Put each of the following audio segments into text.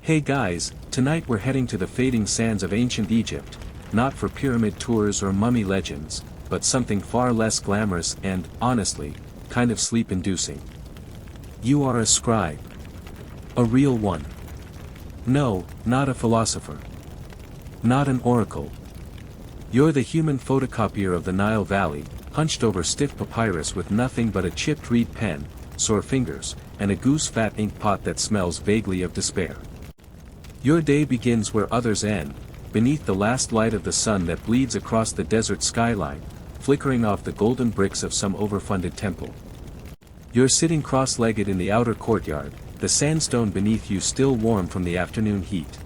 Hey guys, tonight we're heading to the fading sands of ancient Egypt, not for pyramid tours or mummy legends, but something far less glamorous and, honestly, kind of sleep-inducing. You are a scribe. A real one. No, not a philosopher. Not an oracle. You're the human photocopier of the Nile Valley, hunched over stiff papyrus with nothing but a chipped reed pen, sore fingers, and a goose fat ink pot that smells vaguely of despair. Your day begins where others end, beneath the last light of the sun that bleeds across the desert skyline, flickering off the golden bricks of some overfunded temple. You're sitting cross-legged in the outer courtyard, the sandstone beneath you still warm from the afternoon heat.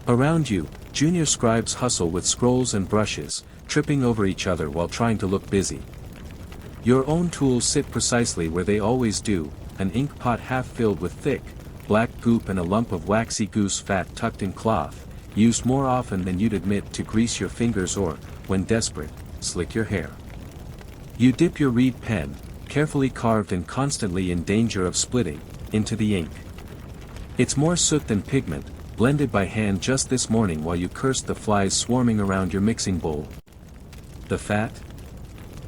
Around you, junior scribes hustle with scrolls and brushes, tripping over each other while trying to look busy. Your own tools sit precisely where they always do, an ink pot half filled with thick, black goop and a lump of waxy goose fat tucked in cloth, used more often than you'd admit to grease your fingers or, when desperate, slick your hair. You dip your reed pen, carefully carved and constantly in danger of splitting, into the ink. It's more soot than pigment, blended by hand just this morning while you cursed the flies swarming around your mixing bowl. The fat?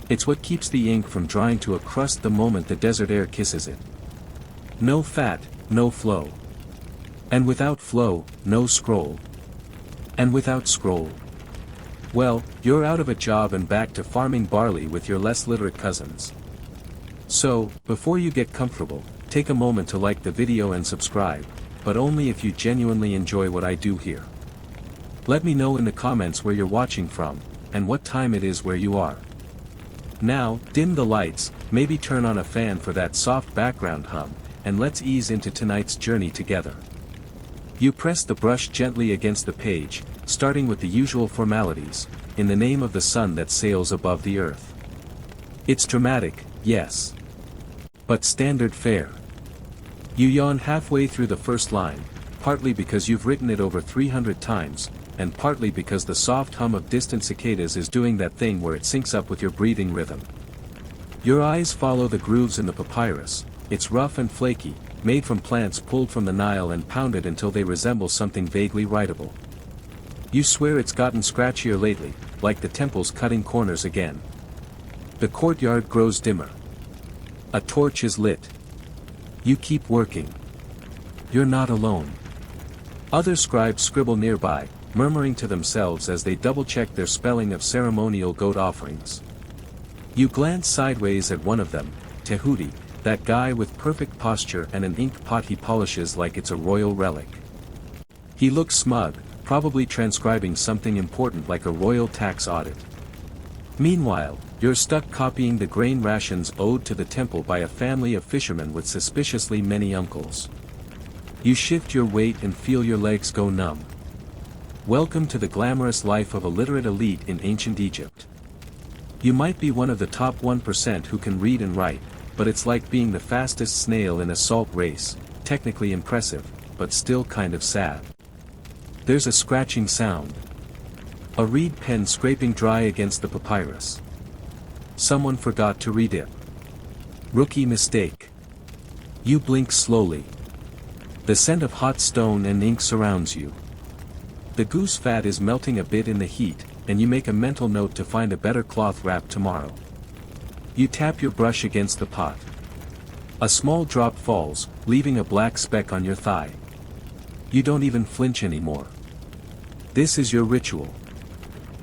It's what keeps the ink from drying to a crust the moment the desert air kisses it. No fat, no flow. And without flow, no scroll. And without scroll, well, you're out of a job and back to farming barley with your less literate cousins. So, before you get comfortable, take a moment to like the video and subscribe, but only if you genuinely enjoy what I do here. Let me know in the comments where you're watching from, and what time it is where you are. Now, dim the lights, maybe turn on a fan for that soft background hum, and let's ease into tonight's journey together. You press the brush gently against the page, starting with the usual formalities, in the name of the sun that sails above the earth. It's dramatic, yes. But standard fare. You yawn halfway through the first line, partly because you've written it over 300 times, and partly because the soft hum of distant cicadas is doing that thing where it syncs up with your breathing rhythm. Your eyes follow the grooves in the papyrus. It's rough and flaky, made from plants pulled from the Nile and pounded until they resemble something vaguely writable. You swear it's gotten scratchier lately, like the temple's cutting corners again. The courtyard grows dimmer. A torch is lit. You keep working. You're not alone. Other scribes scribble nearby, murmuring to themselves as they double-check their spelling of ceremonial goat offerings. You glance sideways at one of them, Tehuti, that guy with perfect posture and an ink pot he polishes like it's a royal relic. He looks smug, probably transcribing something important like a royal tax audit. Meanwhile, you're stuck copying the grain rations owed to the temple by a family of fishermen with suspiciously many uncles. You shift your weight and feel your legs go numb. Welcome to the glamorous life of a literate elite in ancient Egypt. You might be one of the top 1% who can read and write, but it's like being the fastest snail in a salt race, technically impressive, but still kind of sad. There's a scratching sound. A reed pen scraping dry against the papyrus. Someone forgot to redip. Rookie mistake. You blink slowly. The scent of hot stone and ink surrounds you. The goose fat is melting a bit in the heat, and you make a mental note to find a better cloth wrap tomorrow. You tap your brush against the pot. A small drop falls, leaving a black speck on your thigh. You don't even flinch anymore. This is your ritual.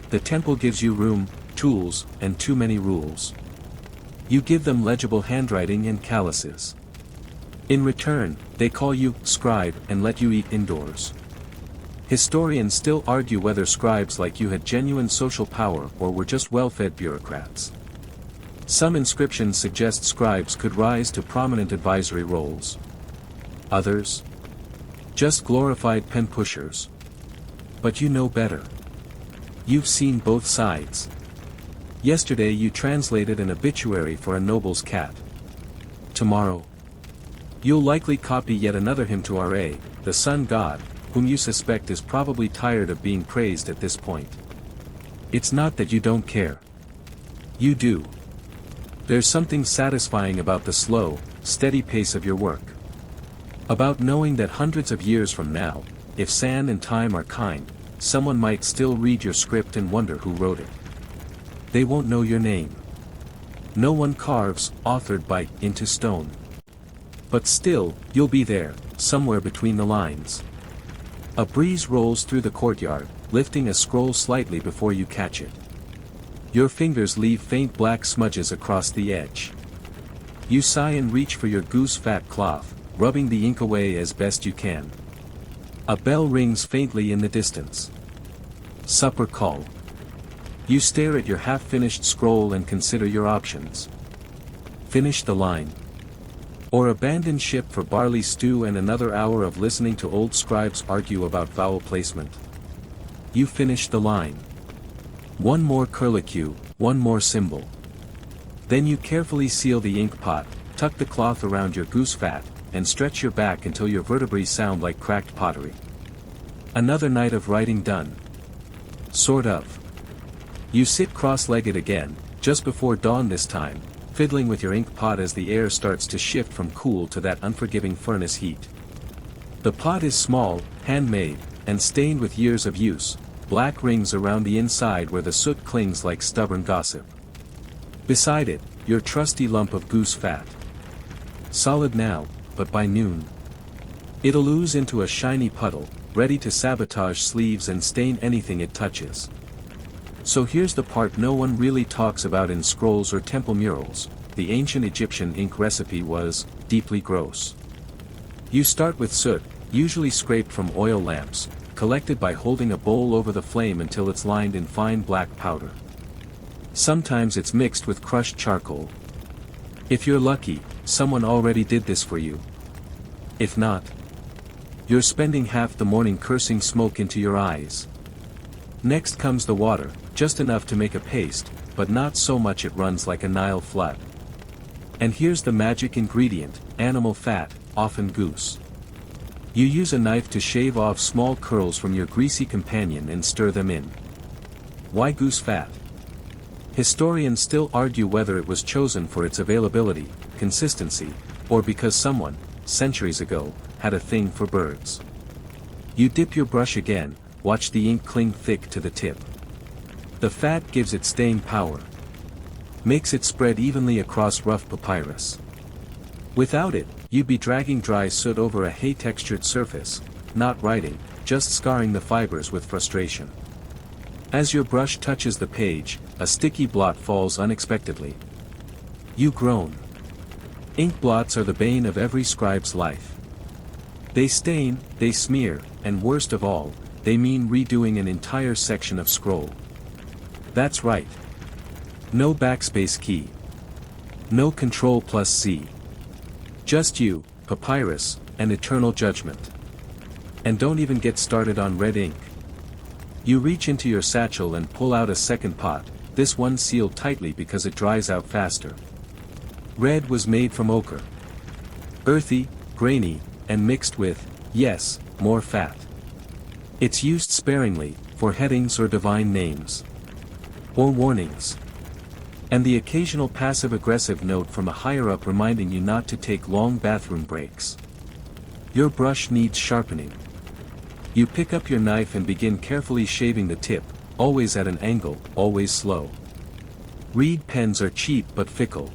The temple gives you room, tools, and too many rules. You give them legible handwriting and calluses. In return, they call you scribe and let you eat indoors. Historians still argue whether scribes like you had genuine social power or were just well-fed bureaucrats. Some inscriptions suggest scribes could rise to prominent advisory roles. Others? Just glorified pen pushers. But you know better. You've seen both sides. Yesterday you translated an obituary for a noble's cat. Tomorrow, you'll likely copy yet another hymn to Ra, the sun god, whom you suspect is probably tired of being praised at this point. It's not that you don't care. You do. There's something satisfying about the slow, steady pace of your work. About knowing that hundreds of years from now, if sand and time are kind, someone might still read your script and wonder who wrote it. They won't know your name. No one carves, authored by, into stone. But still, you'll be there, somewhere between the lines. A breeze rolls through the courtyard, lifting a scroll slightly before you catch it. Your fingers leave faint black smudges across the edge. You sigh and reach for your goose fat cloth, rubbing the ink away as best you can. A bell rings faintly in the distance. Supper call. You stare at your half-finished scroll and consider your options. Finish the line. Or abandon ship for barley stew and another hour of listening to old scribes argue about vowel placement. You finish the line. One more curlicue, one more symbol. Then you carefully seal the ink pot, tuck the cloth around your goose fat, and stretch your back until your vertebrae sound like cracked pottery. Another night of writing done. Sort of. You sit cross-legged again, just before dawn this time, fiddling with your ink pot as the air starts to shift from cool to that unforgiving furnace heat. The pot is small, handmade, and stained with years of use, black rings around the inside where the soot clings like stubborn gossip. Beside it, your trusty lump of goose fat. Solid now, but by noon, it'll ooze into a shiny puddle, ready to sabotage sleeves and stain anything it touches. So here's the part no one really talks about in scrolls or temple murals. The ancient Egyptian ink recipe was deeply gross. You start with soot, usually scraped from oil lamps, collected by holding a bowl over the flame until it's lined in fine black powder. Sometimes it's mixed with crushed charcoal. If you're lucky, someone already did this for you. If not, you're spending half the morning cursing smoke into your eyes. Next comes the water, just enough to make a paste, but not so much it runs like a Nile flood. And here's the magic ingredient, animal fat, often goose. You use a knife to shave off small curls from your greasy companion and stir them in. Why goose fat? Historians still argue whether it was chosen for its availability, consistency, or because someone, centuries ago, had a thing for birds. You dip your brush again, watch the ink cling thick to the tip. The fat gives it staying power. Makes it spread evenly across rough papyrus. Without it, you'd be dragging dry soot over a hay-textured surface, not writing, just scarring the fibers with frustration. As your brush touches the page, a sticky blot falls unexpectedly. You groan. Ink blots are the bane of every scribe's life. They stain, they smear, and worst of all, they mean redoing an entire section of scroll. That's right. No backspace key. No Ctrl+C. Just you, papyrus, and eternal judgment. And don't even get started on red ink. You reach into your satchel and pull out a second pot, this one sealed tightly because it dries out faster. Red was made from ochre. Earthy, grainy, and mixed with, yes, more fat. It's used sparingly, for headings or divine names. Or warnings. And the occasional passive-aggressive note from a higher-up reminding you not to take long bathroom breaks. Your brush needs sharpening. You pick up your knife and begin carefully shaving the tip, always at an angle, always slow. Reed pens are cheap but fickle.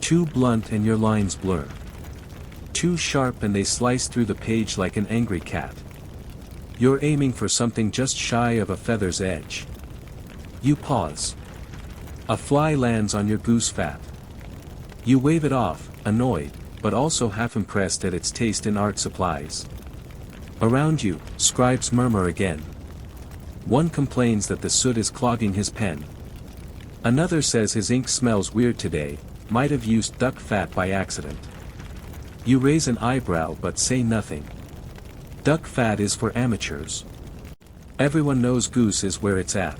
Too blunt and your lines blur. Too sharp and they slice through the page like an angry cat. You're aiming for something just shy of a feather's edge. You pause. A fly lands on your goose fat. You wave it off, annoyed, but also half impressed at its taste in art supplies. Around you, scribes murmur again. One complains that the soot is clogging his pen. Another says his ink smells weird today, might have used duck fat by accident. You raise an eyebrow but say nothing. Duck fat is for amateurs. Everyone knows goose is where it's at.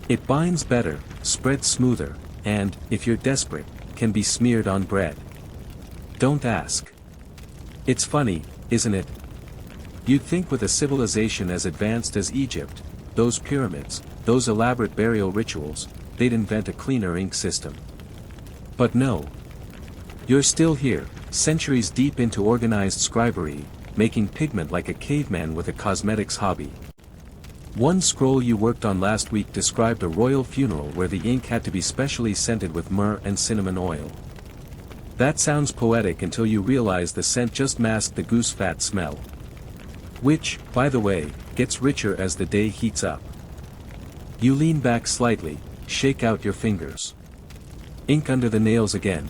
It binds better, spreads smoother, and, if you're desperate, can be smeared on bread. Don't ask. It's funny, isn't it? You'd think with a civilization as advanced as Egypt, those pyramids, those elaborate burial rituals, they'd invent a cleaner ink system. But no. You're still here, centuries deep into organized scribery, making pigment like a caveman with a cosmetics hobby. One scroll you worked on last week described a royal funeral where the ink had to be specially scented with myrrh and cinnamon oil. That sounds poetic until you realize the scent just masked the goose fat smell. Which, by the way, gets richer as the day heats up. You lean back slightly, shake out your fingers. Ink under the nails again.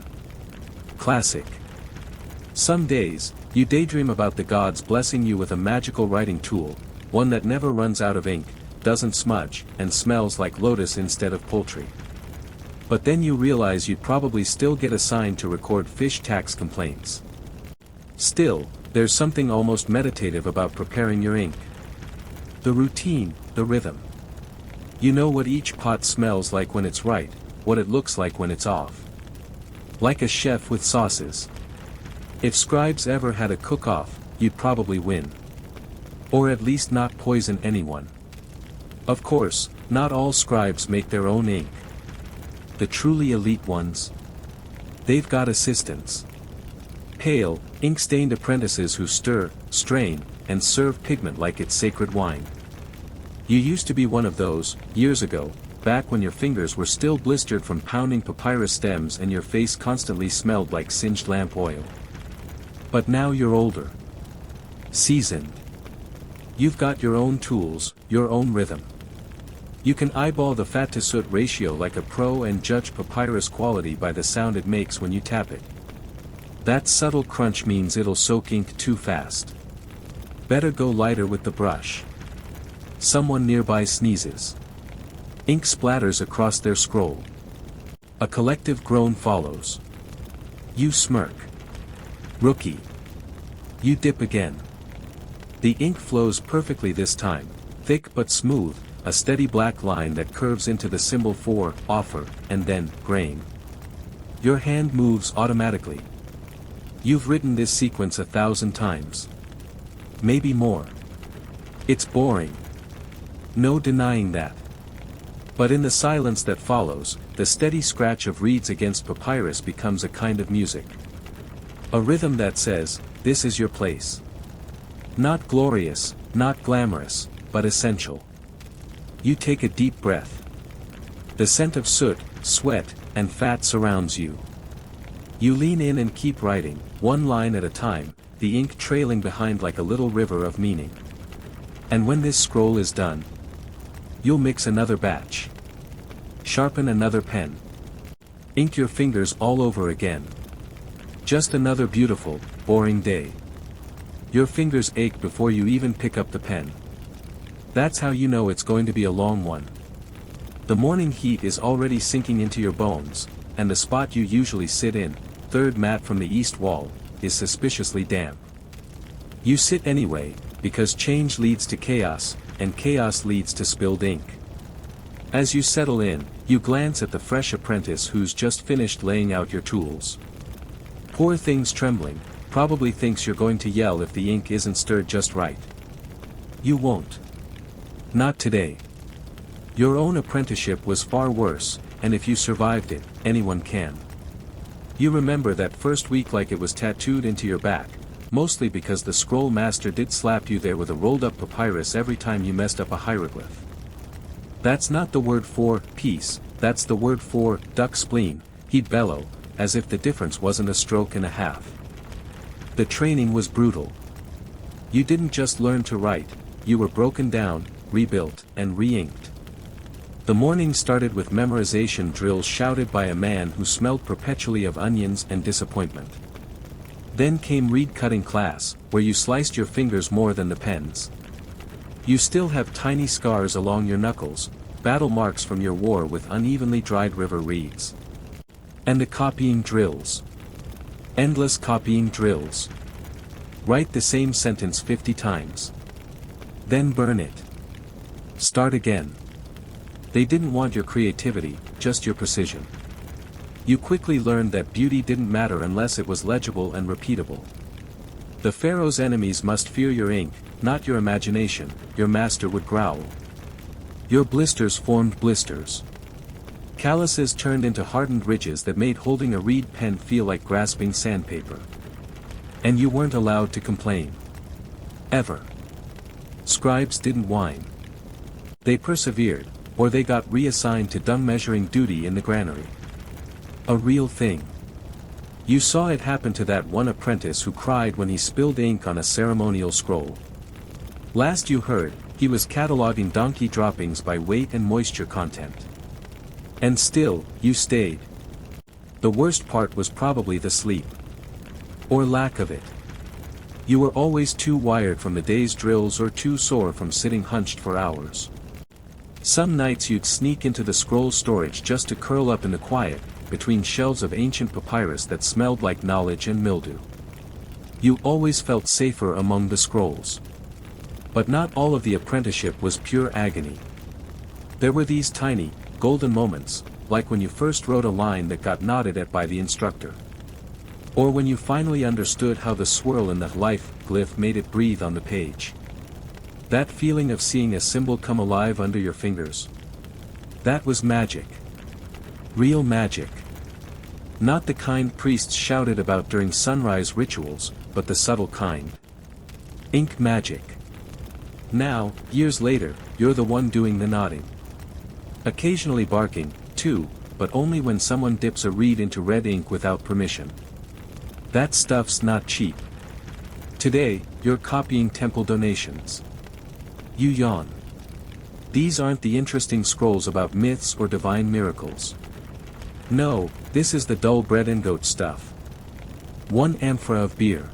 Classic. Some days, you daydream about the gods blessing you with a magical writing tool, one that never runs out of ink, doesn't smudge, and smells like lotus instead of poultry. But then you realize you'd probably still get assigned to record fish tax complaints. Still, there's something almost meditative about preparing your ink. The routine, the rhythm. You know what each pot smells like when it's right, what it looks like when it's off. Like a chef with sauces. If Scribes ever had a cook-off, you'd probably win. Or at least not poison anyone. Of course, not all scribes make their own ink. The truly elite ones. They've got assistants. Pale, ink-stained apprentices who stir, strain, and serve pigment like it's sacred wine. You used to be one of those, years ago, back when your fingers were still blistered from pounding papyrus stems and your face constantly smelled like singed lamp oil. But now you're older. Seasoned. You've got your own tools, your own rhythm. You can eyeball the fat-to-soot ratio like a pro and judge papyrus quality by the sound it makes when you tap it. That subtle crunch means it'll soak ink too fast. Better go lighter with the brush. Someone nearby sneezes. Ink splatters across their scroll. A collective groan follows. You smirk. Rookie. You dip again. The ink flows perfectly this time, thick but smooth, a steady black line that curves into the symbol for offer, and then grain. Your hand moves automatically. You've written this sequence 1,000 times. Maybe more. It's boring. No denying that. But in the silence that follows, the steady scratch of reeds against papyrus becomes a kind of music. A rhythm that says, this is your place. Not glorious, not glamorous, but essential. You take a deep breath. The scent of soot, sweat, and fat surrounds you. You lean in and keep writing, one line at a time, the ink trailing behind like a little river of meaning. And when this scroll is done, you'll mix another batch. Sharpen another pen. Ink your fingers all over again. Just another beautiful, boring day. Your fingers ache before you even pick up the pen. That's how you know it's going to be a long one. The morning heat is already sinking into your bones, and the spot you usually sit in, third mat from the east wall, is suspiciously damp. You sit anyway, because change leads to chaos, and chaos leads to spilled ink. As you settle in, you glance at the fresh apprentice who's just finished laying out your tools. Poor thing's trembling, probably thinks you're going to yell if the ink isn't stirred just right. You won't. Not today. Your own apprenticeship was far worse, and if you survived it, anyone can. You remember that first week like it was tattooed into your back, mostly because the scroll master did slap you there with a rolled-up papyrus every time you messed up a hieroglyph. That's not the word for peace, that's the word for duck spleen, he'd bellow, as if the difference wasn't a stroke and a half. The training was brutal. You didn't just learn to write, you were broken down, rebuilt, and re-inked. The morning started with memorization drills shouted by a man who smelled perpetually of onions and disappointment. Then came reed-cutting class, where you sliced your fingers more than the pens. You still have tiny scars along your knuckles, battle marks from your war with unevenly dried river reeds. And the copying drills. Endless copying drills. Write the same sentence 50 times. Then burn it. Start again. They didn't want your creativity, just your precision. You quickly learned that beauty didn't matter unless it was legible and repeatable. The pharaoh's enemies must fear your ink, not your imagination, your master would growl. Your blisters formed blisters. Calluses turned into hardened ridges that made holding a reed pen feel like grasping sandpaper. And you weren't allowed to complain. Ever. Scribes didn't whine. They persevered, or they got reassigned to dung measuring duty in the granary. A real thing. You saw it happen to that one apprentice who cried when he spilled ink on a ceremonial scroll. Last you heard, he was cataloging donkey droppings by weight and moisture content. And still, you stayed. The worst part was probably the sleep. Or lack of it. You were always too wired from the day's drills or too sore from sitting hunched for hours. Some nights you'd sneak into the scroll storage just to curl up in the quiet, between shelves of ancient papyrus that smelled like knowledge and mildew. You always felt safer among the scrolls. But not all of the apprenticeship was pure agony. There were these tiny, golden moments, like when you first wrote a line that got nodded at by the instructor. Or when you finally understood how the swirl in the life glyph made it breathe on the page. That feeling of seeing a symbol come alive under your fingers. That was magic. Real magic. Not the kind priests shouted about during sunrise rituals, but the subtle kind. Ink magic. Now, years later, you're the one doing the nodding. Occasionally barking, too, but only when someone dips a reed into red ink without permission. That stuff's not cheap. Today, you're copying temple donations. You yawn. These aren't the interesting scrolls about myths or divine miracles. No, this is the dull bread and goat stuff. 1 amphora of beer.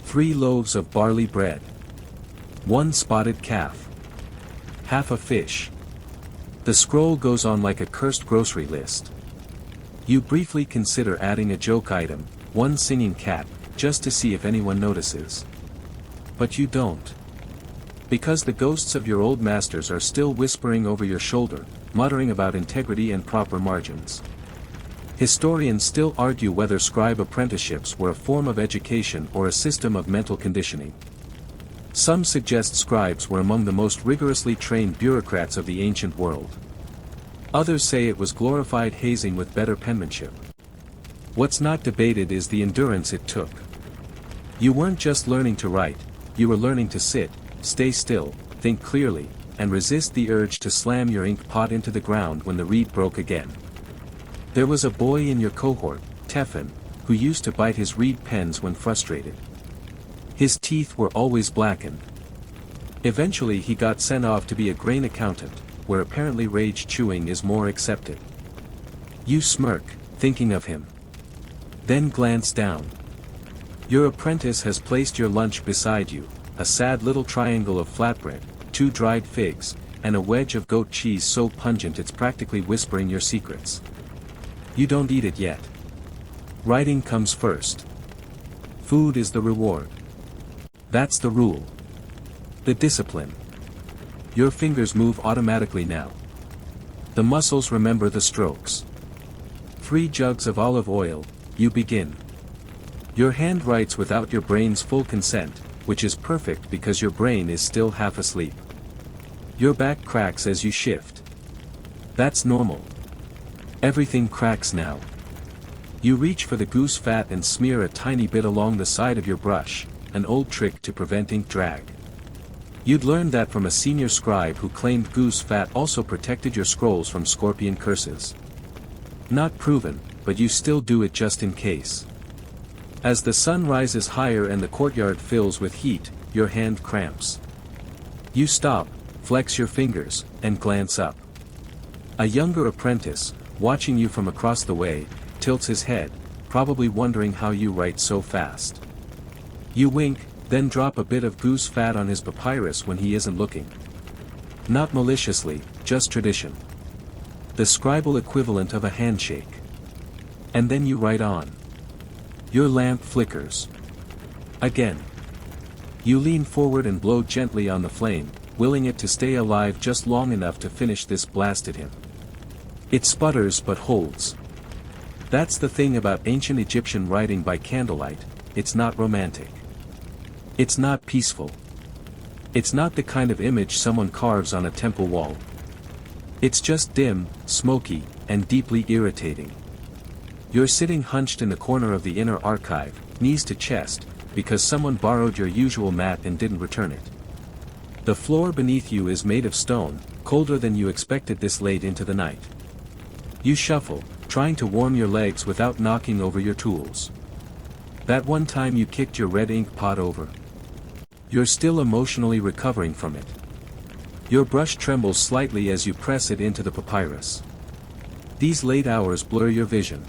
3 loaves of barley bread. 1 spotted calf. Half a fish. The scroll goes on like a cursed grocery list. You briefly consider adding a joke item, 1 singing cat, just to see if anyone notices. But you don't. Because the ghosts of your old masters are still whispering over your shoulder, muttering about integrity and proper margins. Historians still argue whether scribe apprenticeships were a form of education or a system of mental conditioning. Some suggest scribes were among the most rigorously trained bureaucrats of the ancient world. Others say it was glorified hazing with better penmanship. What's not debated is the endurance it took. You weren't just learning to write, you were learning to sit, stay still, think clearly, and resist the urge to slam your ink pot into the ground when the reed broke again. There was a boy in your cohort, Tefan, who used to bite his reed pens when frustrated. His teeth were always blackened. Eventually he got sent off to be a grain accountant, where apparently rage chewing is more accepted. You smirk, thinking of him. Then glance down. Your apprentice has placed your lunch beside you, a sad little triangle of flatbread, 2 dried figs, and a wedge of goat cheese so pungent it's practically whispering your secrets. You don't eat it yet. Writing comes first. Food is the reward. That's the rule. The discipline. Your fingers move automatically now. The muscles remember the strokes. 3 jugs of olive oil, you begin. Your hand writes without your brain's full consent, which is perfect because your brain is still half asleep. Your back cracks as you shift. That's normal. Everything cracks now. You reach for the goose fat and smear a tiny bit along the side of your brush, an old trick to prevent ink drag. You'd learned that from a senior scribe who claimed goose fat also protected your scrolls from scorpion curses. Not proven, but you still do it just in case. As the sun rises higher and the courtyard fills with heat, your hand cramps. You stop, flex your fingers, and glance up. A younger apprentice, watching you from across the way, tilts his head, probably wondering how you write so fast. You wink, then drop a bit of goose fat on his papyrus when he isn't looking. Not maliciously, just tradition. The scribal equivalent of a handshake. And then you write on. Your lamp flickers. Again. You lean forward and blow gently on the flame, willing it to stay alive just long enough to finish this blast at him. It sputters but holds. That's the thing about ancient Egyptian writing by candlelight, it's not romantic. It's not peaceful. It's not the kind of image someone carves on a temple wall. It's just dim, smoky, and deeply irritating. You're sitting hunched in the corner of the inner archive, knees to chest, because someone borrowed your usual mat and didn't return it. The floor beneath you is made of stone, colder than you expected this late into the night. You shuffle, trying to warm your legs without knocking over your tools. That one time you kicked your red ink pot over. You're still emotionally recovering from it. Your brush trembles slightly as you press it into the papyrus. These late hours blur your vision.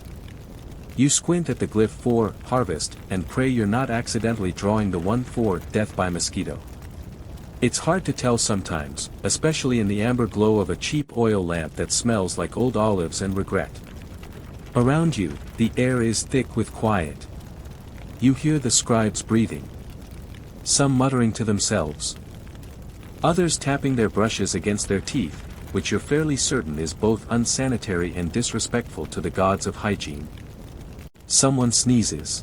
You squint at the glyph for harvest and pray you're not accidentally drawing the one for death by mosquito. It's hard to tell sometimes, especially in the amber glow of a cheap oil lamp that smells like old olives and regret. Around you, the air is thick with quiet. You hear the scribes breathing. Some muttering to themselves. Others tapping their brushes against their teeth, which you're fairly certain is both unsanitary and disrespectful to the gods of hygiene. Someone sneezes.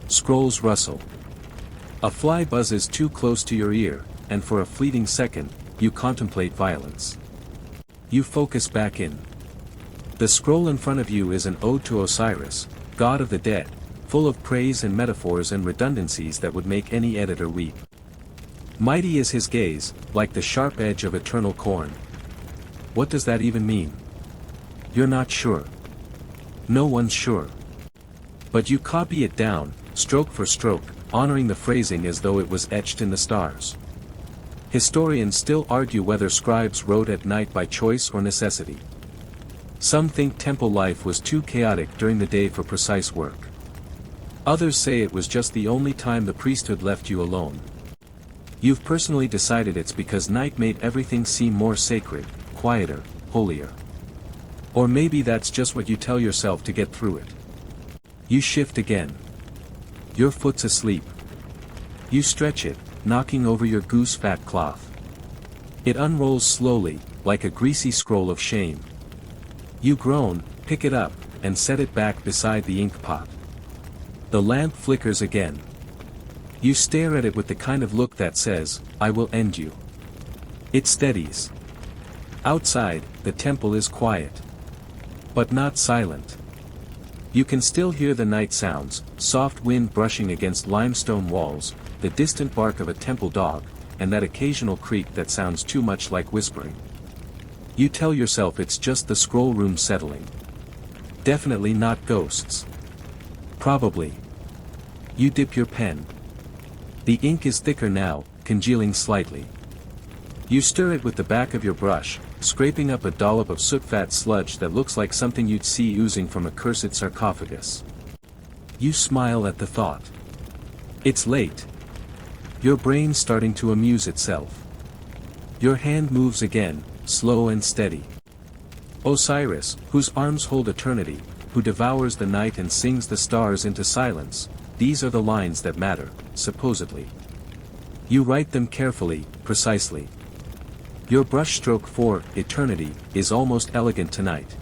Scrolls rustle. A fly buzzes too close to your ear, and for a fleeting second, you contemplate violence. You focus back in. The scroll in front of you is an ode to Osiris, god of the dead, full of praise and metaphors and redundancies that would make any editor weep. Mighty is his gaze, like the sharp edge of eternal corn. What does that even mean? You're not sure. No one's sure. But you copy it down, stroke for stroke, honoring the phrasing as though it was etched in the stars. Historians still argue whether scribes wrote at night by choice or necessity. Some think temple life was too chaotic during the day for precise work. Others say it was just the only time the priesthood left you alone. You've personally decided it's because night made everything seem more sacred, quieter, holier. Or maybe that's just what you tell yourself to get through it. You shift again. Your foot's asleep. You stretch it, knocking over your goose fat cloth. It unrolls slowly, like a greasy scroll of shame. You groan, pick it up, and set it back beside the ink pot. The lamp flickers again. You stare at it with the kind of look that says, I will end you. It steadies. Outside, the temple is quiet. But not silent. You can still hear the night sounds, soft wind brushing against limestone walls, the distant bark of a temple dog, and that occasional creak that sounds too much like whispering. You tell yourself it's just the scroll room settling. Definitely not ghosts. Probably. You dip your pen. The ink is thicker now, congealing slightly. You stir it with the back of your brush, scraping up a dollop of soot-fat sludge that looks like something you'd see oozing from a cursed sarcophagus. You smile at the thought. It's late. Your brain's starting to amuse itself. Your hand moves again, slow and steady. Osiris, whose arms hold eternity, who devours the night and sings the stars into silence, these are the lines that matter, supposedly. You write them carefully, precisely. Your brushstroke for eternity is almost elegant tonight.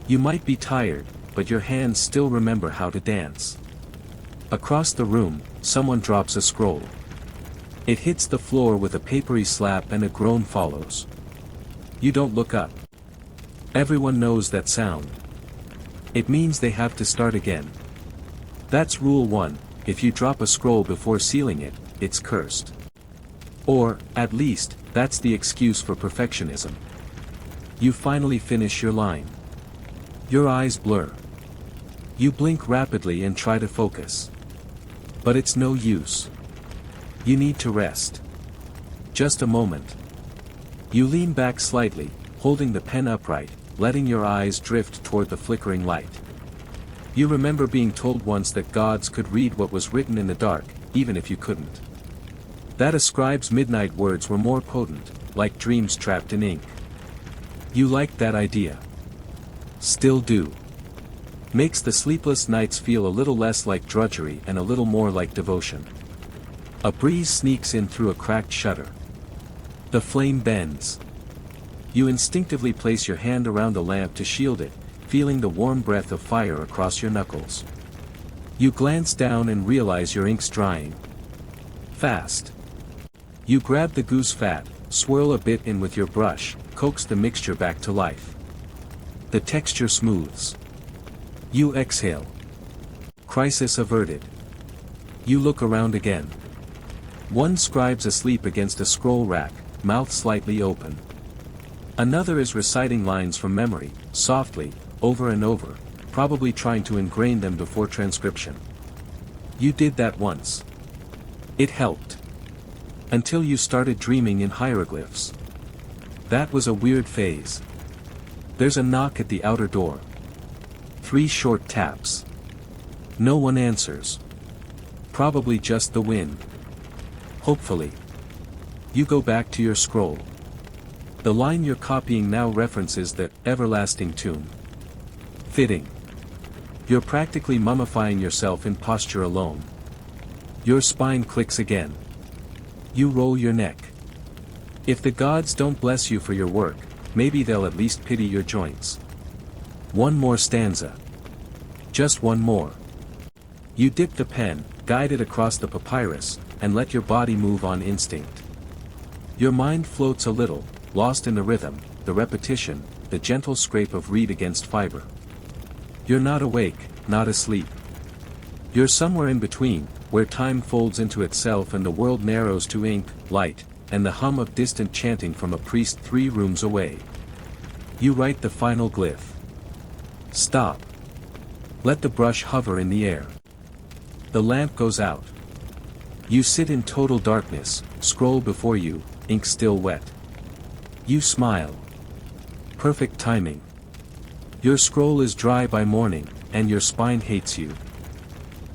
You might be tired, but your hands still remember how to dance. Across the room, someone drops a scroll. It hits the floor with a papery slap and a groan follows. You don't look up. Everyone knows that sound. It means they have to start again. That's rule 1, if you drop a scroll before sealing it, it's cursed. Or, at least, that's the excuse for perfectionism. You finally finish your line. Your eyes blur. You blink rapidly and try to focus. But it's no use. You need to rest. Just a moment. You lean back slightly, holding the pen upright, letting your eyes drift toward the flickering light. You remember being told once that gods could read what was written in the dark, even if you couldn't. That a scribe's midnight words were more potent, like dreams trapped in ink. You liked that idea. Still do. Makes the sleepless nights feel a little less like drudgery and a little more like devotion. A breeze sneaks in through a cracked shutter. The flame bends. You instinctively place your hand around the lamp to shield it, feeling the warm breath of fire across your knuckles. You glance down and realize your ink's drying. Fast. You grab the goose fat, swirl a bit in with your brush, coax the mixture back to life. The texture smooths. You exhale. Crisis averted. You look around again. One scribe's asleep against a scroll rack, mouth slightly open. Another is reciting lines from memory, softly, over and over, probably trying to ingrain them before transcription. You did that once. It helped. Until you started dreaming in hieroglyphs. That was a weird phase. There's a knock at the outer door. 3 short taps. No one answers. Probably just the wind. Hopefully. You go back to your scroll. The line you're copying now references the everlasting tune. Fitting. You're practically mummifying yourself in posture alone. Your spine clicks again. You roll your neck. If the gods don't bless you for your work, maybe they'll at least pity your joints. One more stanza. Just one more. You dip the pen, guide it across the papyrus, and let your body move on instinct. Your mind floats a little, lost in the rhythm, the repetition, the gentle scrape of reed against fiber. You're not awake, not asleep. You're somewhere in between, where time folds into itself and the world narrows to ink, light, and the hum of distant chanting from a priest 3 rooms away. You write the final glyph. Stop. Let the brush hover in the air. The lamp goes out. You sit in total darkness, scroll before you, ink still wet. You smile. Perfect timing. Your scroll is dry by morning, and your spine hates you.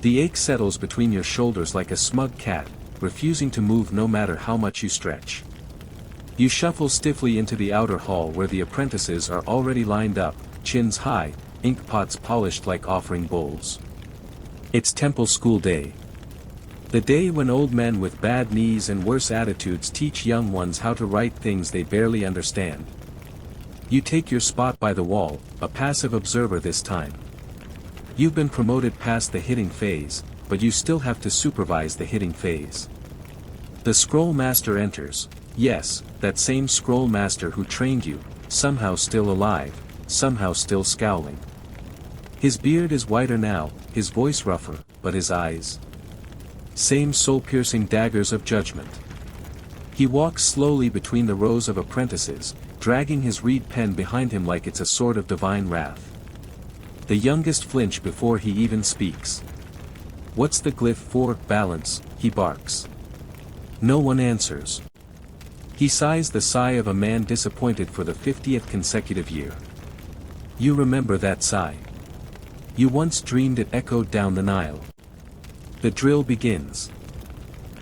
The ache settles between your shoulders like a smug cat, refusing to move no matter how much you stretch. You shuffle stiffly into the outer hall where the apprentices are already lined up, chins high, ink pots polished like offering bowls. It's temple school day. The day when old men with bad knees and worse attitudes teach young ones how to write things they barely understand. You take your spot by the wall, a passive observer this time. You've been promoted past the hitting phase, but you still have to supervise the hitting phase. The scroll master enters, yes, that same scroll master who trained you, somehow still alive, somehow still scowling. His beard is whiter now, his voice rougher, but his eyes. Same soul-piercing daggers of judgment. He walks slowly between the rows of apprentices, dragging his reed pen behind him like it's a sword of divine wrath. The youngest flinch before he even speaks. What's the glyph for, balance, he barks. No one answers. He sighs the sigh of a man disappointed for the 50th consecutive year. You remember that sigh. You once dreamed it echoed down the Nile. The drill begins.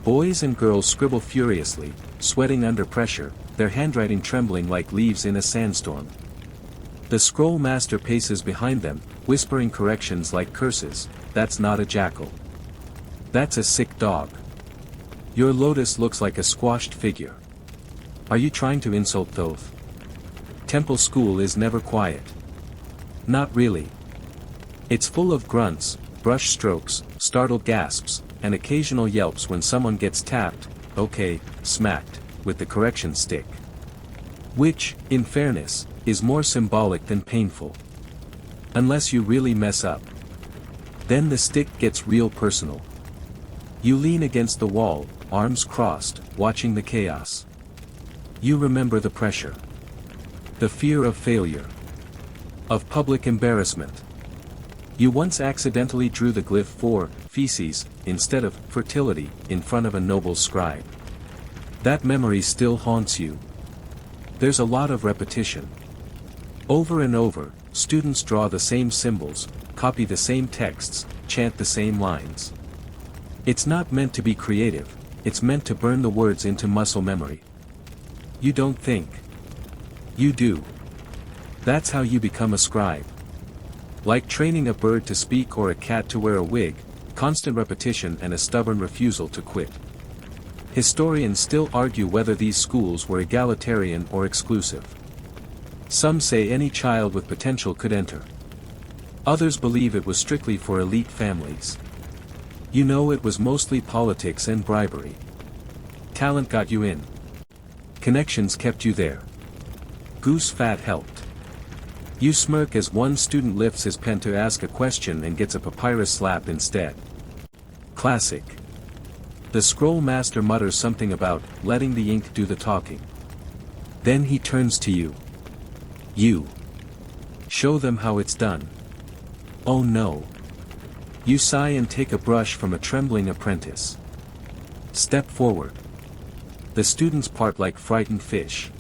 Boys and girls scribble furiously, sweating under pressure, their handwriting trembling like leaves in a sandstorm. The scroll master paces behind them, whispering corrections like curses. That's not a jackal. That's a sick dog. Your lotus looks like a squashed figure. Are you trying to insult Thoth? Temple school is never quiet. Not really. It's full of grunts, brush strokes, startled gasps, and occasional yelps when someone gets tapped, okay, smacked, with the correction stick. Which, in fairness, is more symbolic than painful. Unless you really mess up. Then the stick gets real personal. You lean against the wall, arms crossed, watching the chaos. You remember the pressure. The fear of failure. Of public embarrassment. You once accidentally drew the glyph for feces, instead of fertility, in front of a noble scribe. That memory still haunts you. There's a lot of repetition. Over and over, students draw the same symbols, copy the same texts, chant the same lines. It's not meant to be creative, it's meant to burn the words into muscle memory. You don't think. You do. That's how you become a scribe. Like training a bird to speak or a cat to wear a wig, constant repetition and a stubborn refusal to quit. Historians still argue whether these schools were egalitarian or exclusive. Some say any child with potential could enter. Others believe it was strictly for elite families. You know, it was mostly politics and bribery. Talent got you in. Connections kept you there. Goose fat helped. You smirk as one student lifts his pen to ask a question and gets a papyrus slap instead. Classic. The scroll master mutters something about letting the ink do the talking. Then he turns to you. You show them how it's done. Oh no. You sigh and take a brush from a trembling apprentice. Step forward. The students part like frightened fish.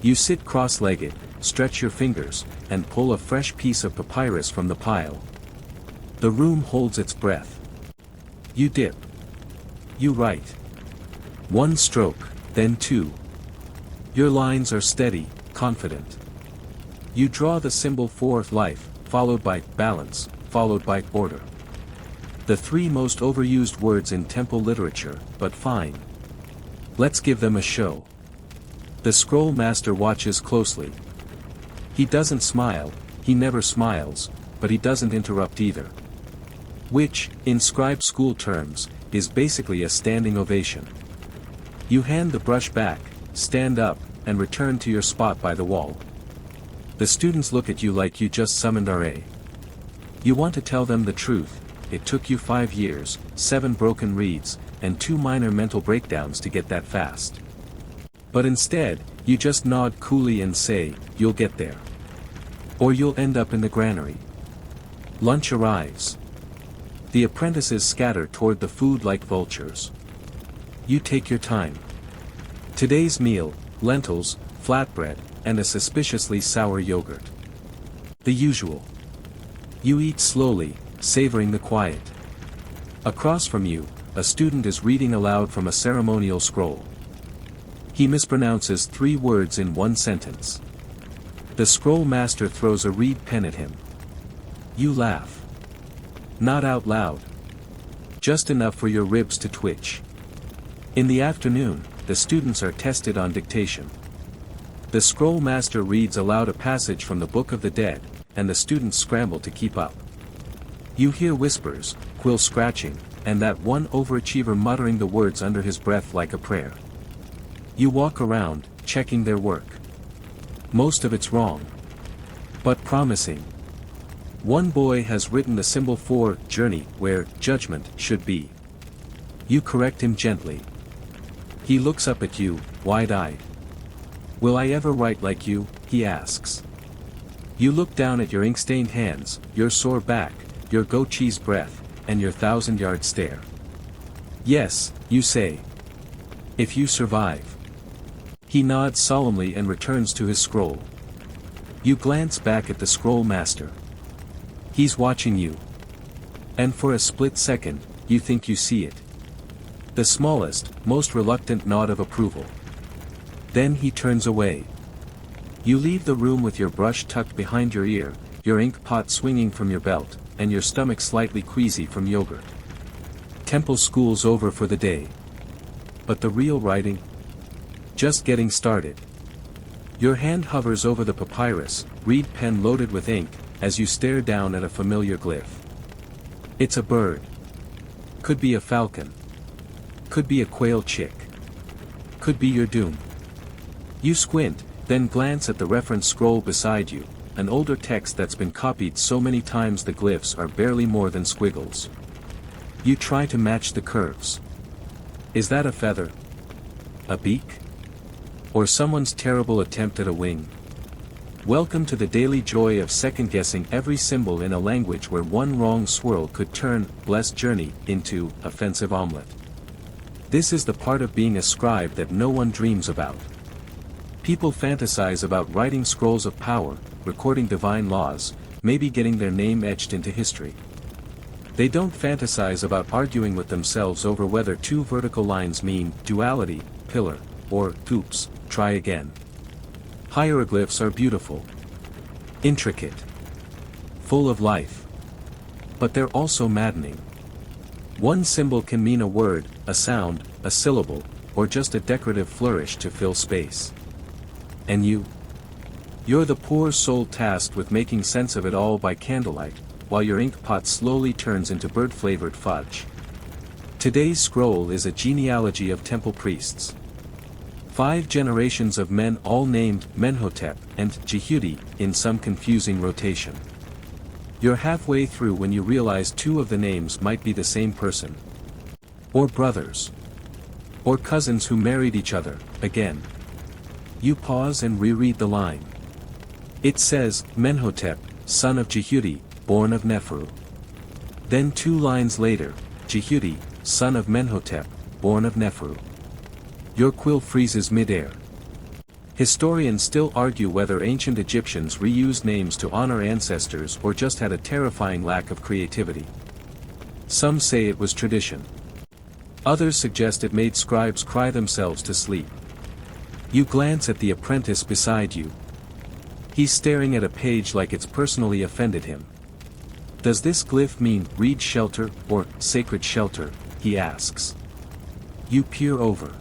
You sit cross-legged, stretch your fingers, and pull a fresh piece of papyrus from the pile. The room holds its breath. You dip. You write. One stroke, then two. Your lines are steady, confident. You draw the symbol for life, followed by balance, followed by order. The three most overused words in temple literature, but fine. Let's give them a show. The scroll master watches closely. He doesn't smile, he never smiles, but he doesn't interrupt either. Which, in scribe school terms, is basically a standing ovation. You hand the brush back, stand up, and return to your spot by the wall. The students look at you like you just summoned RA. You want to tell them the truth. It took you 5 years, 7 broken reeds, and 2 minor mental breakdowns to get that fast. But instead, you just nod coolly and say, you'll get there. Or you'll end up in the granary. Lunch arrives. The apprentices scatter toward the food like vultures. You take your time. Today's meal, lentils, flatbread, and a suspiciously sour yogurt. The usual. You eat slowly, savoring the quiet. Across from you, a student is reading aloud from a ceremonial scroll. He mispronounces 3 words in one sentence. The scroll master throws a reed pen at him. You laugh. Not out loud. Just enough for your ribs to twitch. In the afternoon, the students are tested on dictation. The scroll master reads aloud a passage from the Book of the Dead, and the students scramble to keep up. You hear whispers, quill scratching, and that one overachiever muttering the words under his breath like a prayer. You walk around, checking their work. Most of it's wrong. But promising. One boy has written the symbol for journey where judgment should be. You correct him gently. He looks up at you, wide-eyed. Will I ever write like you? He asks. You look down at your ink-stained hands, your sore back, your goat cheese breath, and your 1,000-yard stare. Yes, you say. If you survive. He nods solemnly and returns to his scroll. You glance back at the scroll master. He's watching you. And for a split second, you think you see it. The smallest, most reluctant nod of approval. Then he turns away. You leave the room with your brush tucked behind your ear, your ink pot swinging from your belt, and your stomach slightly queasy from yogurt. Temple school's over for the day. But the real writing? Just getting started. Your hand hovers over the papyrus, reed pen loaded with ink, as you stare down at a familiar glyph. It's a bird. Could be a falcon. Could be a quail chick. Could be your doom. You squint, then glance at the reference scroll beside you, an older text that's been copied so many times the glyphs are barely more than squiggles. You try to match the curves. Is that a feather? A beak? Or someone's terrible attempt at a wing? Welcome to the daily joy of second-guessing every symbol in a language where one wrong swirl could turn blessed journey into offensive omelet. This is the part of being a scribe that no one dreams about. People fantasize about writing scrolls of power, recording divine laws, maybe getting their name etched into history. They don't fantasize about arguing with themselves over whether 2 vertical lines mean duality, pillar, or oops, try again. Hieroglyphs are beautiful, intricate, full of life. But they're also maddening. One symbol can mean a word, a sound, a syllable, or just a decorative flourish to fill space. And you? You're the poor soul tasked with making sense of it all by candlelight, while your ink pot slowly turns into bird-flavored fudge. Today's scroll is a genealogy of temple priests. 5 generations of men all named Menhotep and Jehudi, in some confusing rotation. You're halfway through when you realize 2 of the names might be the same person. Or brothers. Or cousins who married each other, again. You pause and reread the line. It says, Menhotep, son of Jehudi, born of Neferu. Then 2 lines later, Jehudi, son of Menhotep, born of Neferu. Your quill freezes mid-air. Historians still argue whether ancient Egyptians reused names to honor ancestors or just had a terrifying lack of creativity. Some say it was tradition. Others suggest it made scribes cry themselves to sleep. You glance at the apprentice beside you. He's staring at a page like it's personally offended him. Does this glyph mean reed shelter or sacred shelter? He asks. You peer over.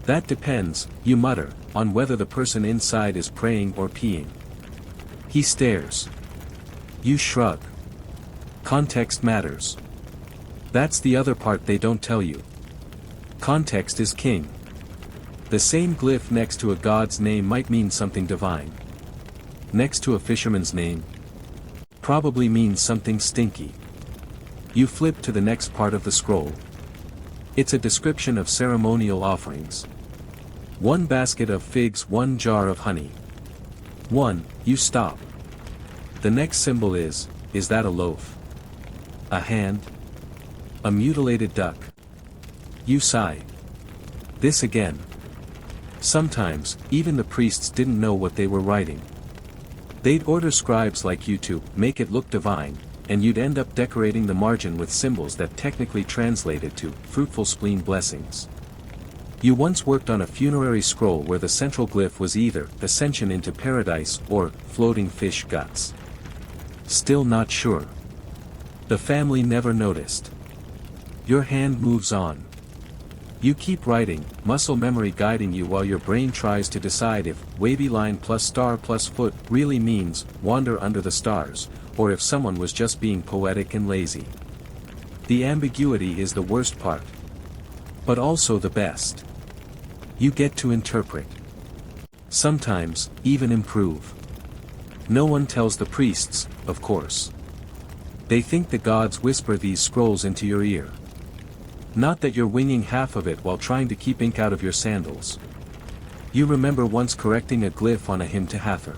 That depends, you mutter, on whether the person inside is praying or peeing. He stares. You shrug. Context matters. That's the other part they don't tell you. Context is king. The same glyph next to a god's name might mean something divine. Next to a fisherman's name, probably means something stinky. You flip to the next part of the scroll. It's a description of ceremonial offerings. 1 basket of figs, 1 jar of honey. 1, you stop. The next symbol is that a loaf? A hand? A mutilated duck? You sigh. This again. Sometimes, even the priests didn't know what they were writing. They'd order scribes like you to make it look divine, and you'd end up decorating the margin with symbols that technically translated to fruitful spleen blessings. You once worked on a funerary scroll where the central glyph was either ascension into paradise or floating fish guts. Still not sure. The family never noticed. Your hand moves on. You keep writing, muscle memory guiding you while your brain tries to decide if wavy line plus star plus foot really means wander under the stars, or if someone was just being poetic and lazy. The ambiguity is the worst part. But also the best. You get to interpret. Sometimes, even improve. No one tells the priests, of course. They think the gods whisper these scrolls into your ear. Not that you're winging half of it while trying to keep ink out of your sandals. You remember once correcting a glyph on a hymn to Hathor.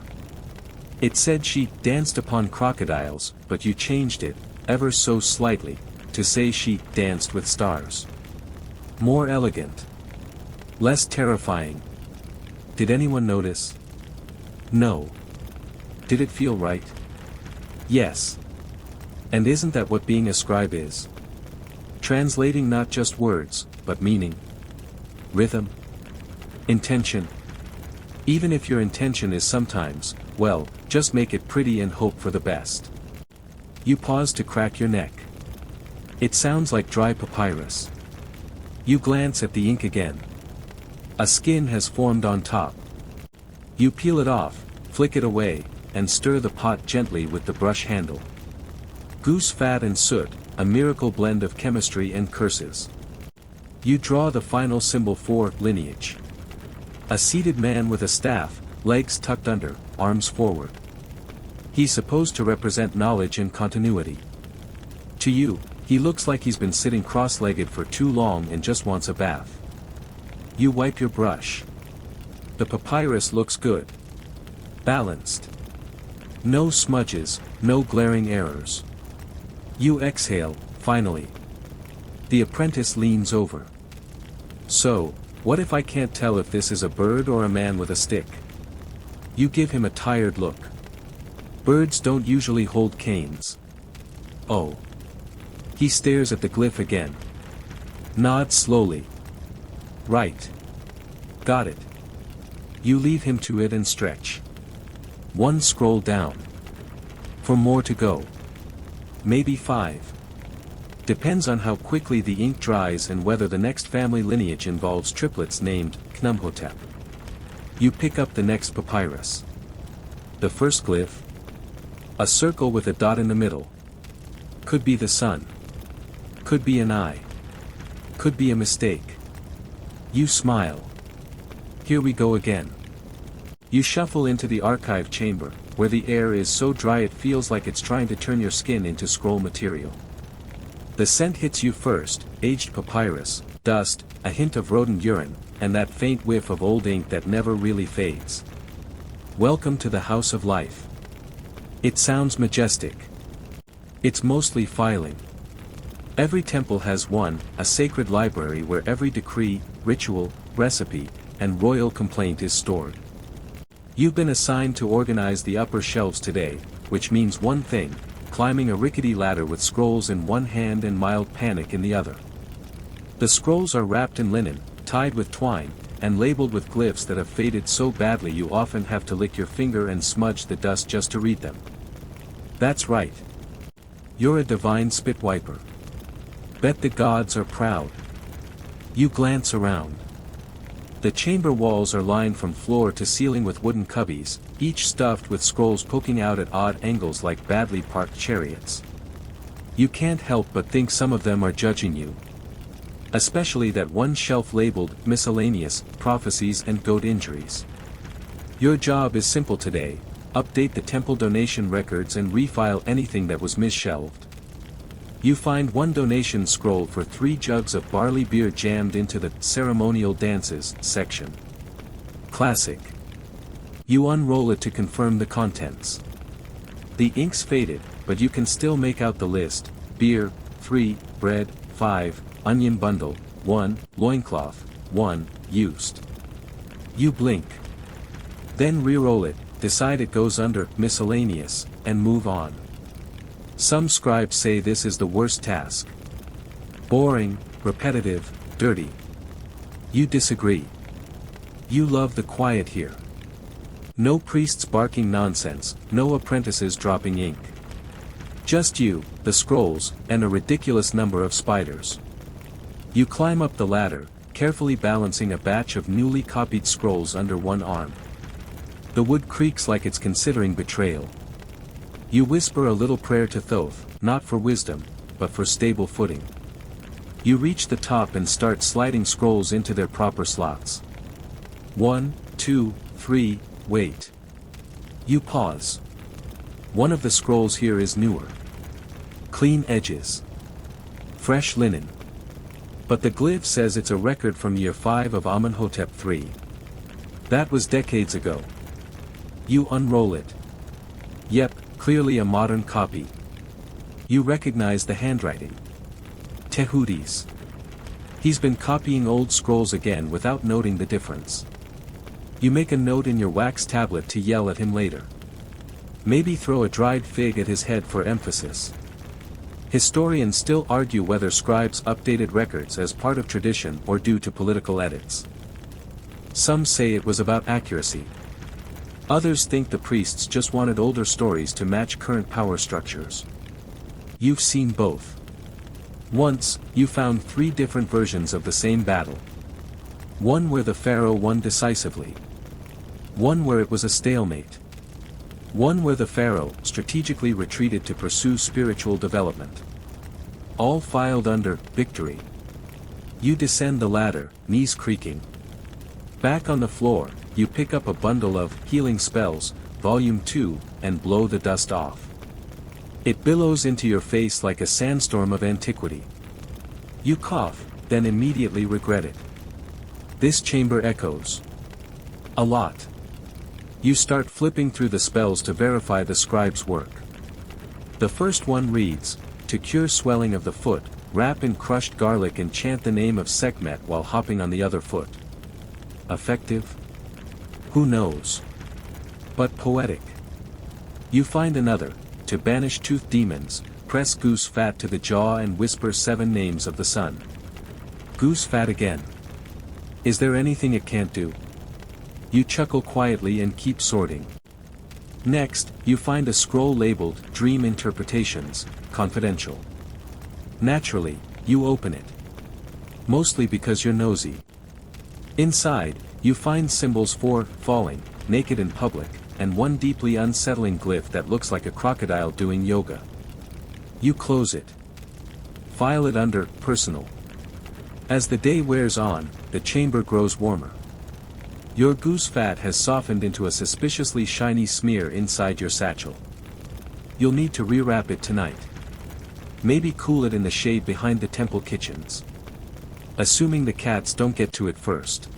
It said she danced upon crocodiles, but you changed it, ever so slightly, to say she danced with stars. More elegant. Less terrifying. Did anyone notice? No. Did it feel right? Yes. And isn't that what being a scribe is? Translating not just words, but meaning. Rhythm. Intention. Even if your intention is sometimes, well, just make it pretty and hope for the best. You pause to crack your neck. It sounds like dry papyrus. You glance at the ink again. A skin has formed on top. You peel it off, flick it away, and stir the pot gently with the brush handle. Goose fat and soot, a miracle blend of chemistry and curses. You draw the final symbol for lineage. A seated man with a staff, legs tucked under, arms forward. He's supposed to represent knowledge and continuity. To you, he looks like he's been sitting cross-legged for too long and just wants a bath. You wipe your brush. The papyrus looks good. Balanced. No smudges, no glaring errors. You exhale, finally. The apprentice leans over. So, what if I can't tell if this is a bird or a man with a stick? You give him a tired look. Birds don't usually hold canes. Oh. He stares at the glyph again. Nods slowly. Right. Got it. You leave him to it and stretch. 1 scroll down. For more to go. Maybe 5. Depends on how quickly the ink dries and whether the next family lineage involves triplets named Khnumhotep. You pick up the next papyrus. The first glyph. A circle with a dot in the middle. Could be the sun. Could be an eye. Could be a mistake. You smile. Here we go again. You shuffle into the archive chamber, where the air is so dry it feels like it's trying to turn your skin into scroll material. The scent hits you first: aged papyrus, dust, a hint of rodent urine, and that faint whiff of old ink that never really fades. Welcome to the House of Life. It sounds majestic. It's mostly filing. Every temple has one, a sacred library where every decree, ritual, recipe, and royal complaint is stored. You've been assigned to organize the upper shelves today, which means one thing: climbing a rickety ladder with scrolls in one hand and mild panic in the other. The scrolls are wrapped in linen, tied with twine, and labeled with glyphs that have faded so badly you often have to lick your finger and smudge the dust just to read them. That's right. You're a divine spit wiper. Bet the gods are proud. You glance around. The chamber walls are lined from floor to ceiling with wooden cubbies, each stuffed with scrolls poking out at odd angles like badly parked chariots. You can't help but think some of them are judging you. Especially that one shelf labeled Miscellaneous, Prophecies and Goat Injuries. Your job is simple today: update the temple donation records and refile anything that was misshelved. You find one donation scroll for 3 jugs of barley beer jammed into the Ceremonial Dances section. Classic. You unroll it to confirm the contents. The ink's faded, but you can still make out the list: beer, 3, bread, 5, onion bundle, 1, loincloth, 1, used. You blink. Then re-roll it, decide it goes under miscellaneous, and move on. Some scribes say this is the worst task. Boring, repetitive, dirty. You disagree. You love the quiet here. No priests barking nonsense, no apprentices dropping ink. Just you, the scrolls, and a ridiculous number of spiders. You climb up the ladder, carefully balancing a batch of newly copied scrolls under one arm. The wood creaks like it's considering betrayal. You whisper a little prayer to Thoth, not for wisdom, but for stable footing. You reach the top and start sliding scrolls into their proper slots. 1, 2, 3, wait. You pause. One of the scrolls here is newer. Clean edges. Fresh linen. But the glyph says it's a record from year 5 of Amenhotep III. That was decades ago. You unroll it. Yep, clearly a modern copy. You recognize the handwriting. Tehuti's. He's been copying old scrolls again without noting the difference. You make a note in your wax tablet to yell at him later. Maybe throw a dried fig at his head for emphasis. Historians still argue whether scribes updated records as part of tradition or due to political edits. Some say it was about accuracy. Others think the priests just wanted older stories to match current power structures. You've seen both. Once, you found 3 different versions of the same battle. One where the pharaoh won decisively. One where it was a stalemate. One where the pharaoh strategically retreated to pursue spiritual development. All filed under victory. You descend the ladder, knees creaking. Back on the floor, you pick up a bundle of Healing Spells, Volume 2, and blow the dust off. It billows into your face like a sandstorm of antiquity. You cough, then immediately regret it. This chamber echoes. A lot. You start flipping through the spells to verify the scribe's work. The first one reads, to cure swelling of the foot, wrap in crushed garlic and chant the name of Sekhmet while hopping on the other foot. Effective? Who knows? But poetic. You find another, to banish tooth demons, press goose fat to the jaw and whisper 7 names of the sun. Goose fat again. Is there anything it can't do? You chuckle quietly and keep sorting. Next, you find a scroll labeled Dream Interpretations, Confidential. Naturally, you open it. Mostly because you're nosy. Inside, you find symbols for falling, naked in public, and one deeply unsettling glyph that looks like a crocodile doing yoga. You close it. File it under Personal. As the day wears on, the chamber grows warmer. Your goose fat has softened into a suspiciously shiny smear inside your satchel. You'll need to rewrap it tonight. Maybe cool it in the shade behind the temple kitchens. Assuming the cats don't get to it first.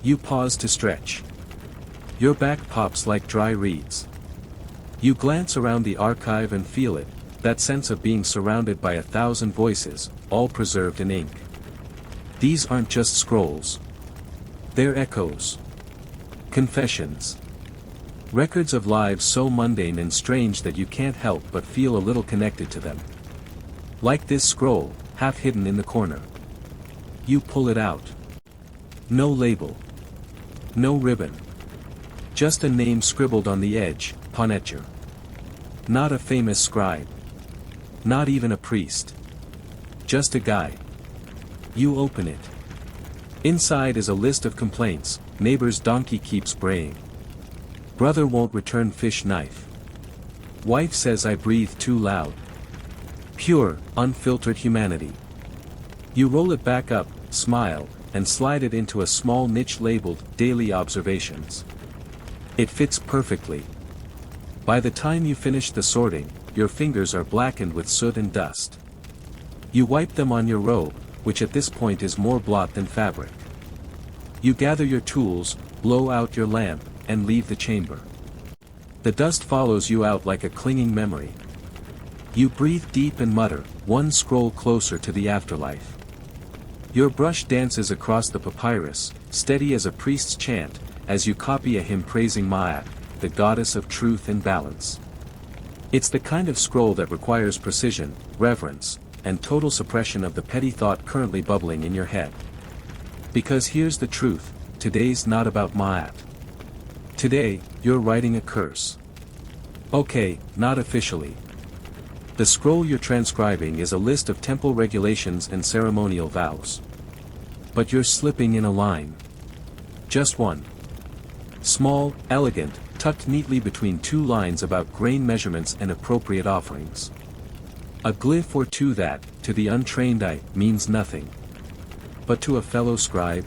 You pause to stretch. Your back pops like dry reeds. You glance around the archive and feel it, that sense of being surrounded by 1,000 voices, all preserved in ink. These aren't just scrolls. They're echoes. Confessions. Records of lives so mundane and strange that you can't help but feel a little connected to them. Like this scroll, half hidden in the corner. You pull it out. No label. No ribbon. Just a name scribbled on the edge, Ponetcher. Not a famous scribe. Not even a priest. Just a guy. You open it. Inside is a list of complaints. Neighbor's donkey keeps braying. Brother won't return fish knife. Wife says I breathe too loud. Pure, unfiltered humanity. You roll it back up, smile, and slide it into a small niche labeled Daily Observations. It fits perfectly. By the time you finish the sorting, your fingers are blackened with soot and dust. You wipe them on your robe, which at this point is more blot than fabric. You gather your tools, blow out your lamp, and leave the chamber. The dust follows you out like a clinging memory. You breathe deep and mutter, one scroll closer to the afterlife. Your brush dances across the papyrus, steady as a priest's chant, as you copy a hymn praising Ma'at, the goddess of truth and balance. It's the kind of scroll that requires precision, reverence, and total suppression of the petty thought currently bubbling in your head. Because here's the truth, today's not about Ma'at. Today, you're writing a curse. Okay, not officially. The scroll you're transcribing is a list of temple regulations and ceremonial vows. But you're slipping in a line. Just one. Small, elegant, tucked neatly between two lines about grain measurements and appropriate offerings. A glyph or two that, to the untrained eye, means nothing. But to a fellow scribe?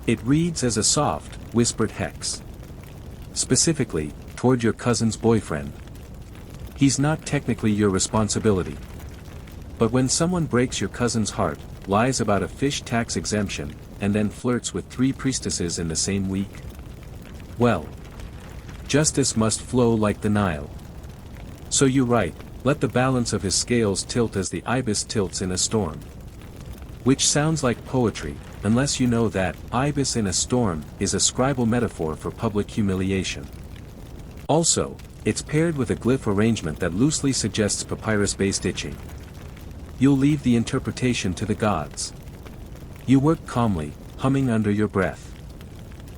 It reads as a soft, whispered hex. Specifically, toward your cousin's boyfriend. He's not technically your responsibility. But when someone breaks your cousin's heart, lies about a fish tax exemption, and then flirts with 3 priestesses in the same week? Well, justice must flow like the Nile. So you write, let the balance of his scales tilt as the ibis tilts in a storm. Which sounds like poetry, unless you know that, ibis in a storm, is a scribal metaphor for public humiliation. Also, it's paired with a glyph arrangement that loosely suggests papyrus-based itching. You'll leave the interpretation to the gods. You work calmly, humming under your breath.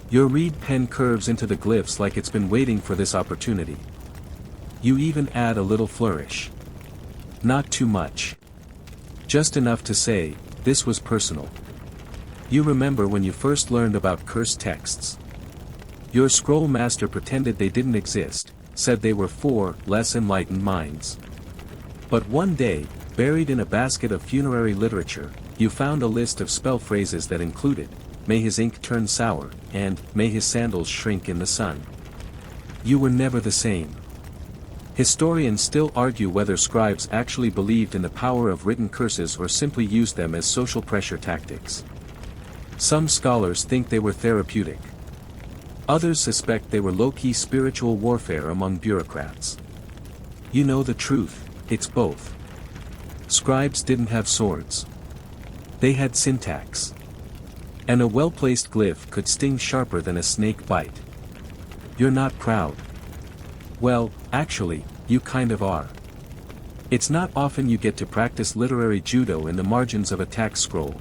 Your reed pen curves into the glyphs like it's been waiting for this opportunity. You even add a little flourish. Not too much. Just enough to say, this was personal. You remember when you first learned about cursed texts. Your scroll master pretended they didn't exist, said they were for less enlightened minds. But one day, buried in a basket of funerary literature, you found a list of spell phrases that included, may his ink turn sour, and may his sandals shrink in the sun. You were never the same. Historians still argue whether scribes actually believed in the power of written curses or simply used them as social pressure tactics. Some scholars think they were therapeutic. Others suspect they were low-key spiritual warfare among bureaucrats. You know the truth, it's both. Scribes didn't have swords. They had syntax. And a well-placed glyph could sting sharper than a snake bite. You're not proud. Well, actually, you kind of are. It's not often you get to practice literary judo in the margins of a tax scroll.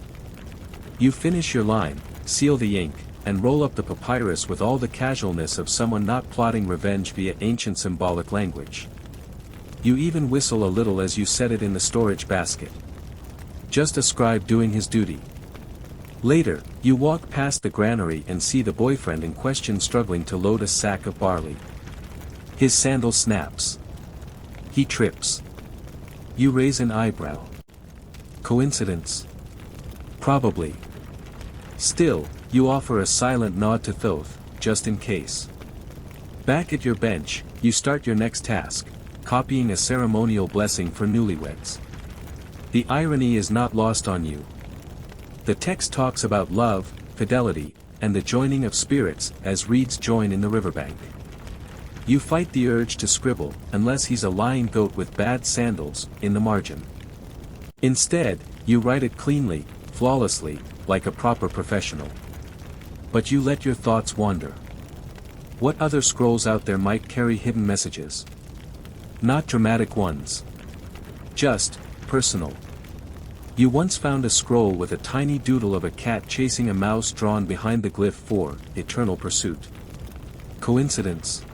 You finish your line, seal the ink, and roll up the papyrus with all the casualness of someone not plotting revenge via ancient symbolic language. You even whistle a little as you set it in the storage basket. Just a scribe doing his duty. Later, you walk past the granary and see the boyfriend in question struggling to load a sack of barley. His sandal snaps. He trips. You raise an eyebrow. Coincidence? Probably. Still, You offer a silent nod to Thoth, just in case. Back at your bench, you start your next task, copying a ceremonial blessing for newlyweds. The irony is not lost on you. The text talks about love, fidelity, and the joining of spirits as reeds join in the riverbank. You fight the urge to scribble, unless he's a lying goat with bad sandals, in the margin. Instead, you write it cleanly, flawlessly, like a proper professional. But you let your thoughts wander. What other scrolls out there might carry hidden messages? Not dramatic ones. Just, personal. You once found a scroll with a tiny doodle of a cat chasing a mouse drawn behind the glyph for eternal pursuit. Coincidence?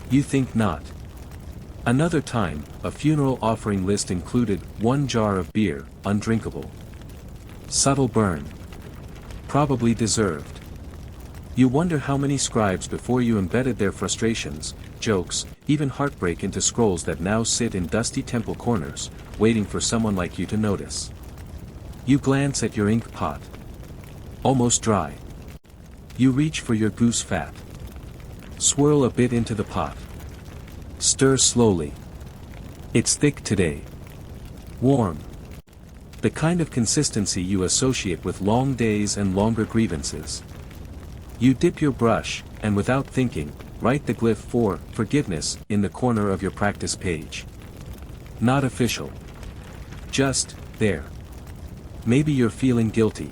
You think not. Another time, a funeral offering list included 1 jar of beer, undrinkable. Subtle burn. Probably deserved. You wonder how many scribes before you embedded their frustrations, jokes, even heartbreak into scrolls that now sit in dusty temple corners, waiting for someone like you to notice. You glance at your ink pot. Almost dry. You reach for your goose fat. Swirl a bit into the pot. Stir slowly. It's thick today. Warm. The kind of consistency you associate with long days and longer grievances. You dip your brush, and without thinking, write the glyph for forgiveness in the corner of your practice page. Not official. Just there. Maybe you're feeling guilty.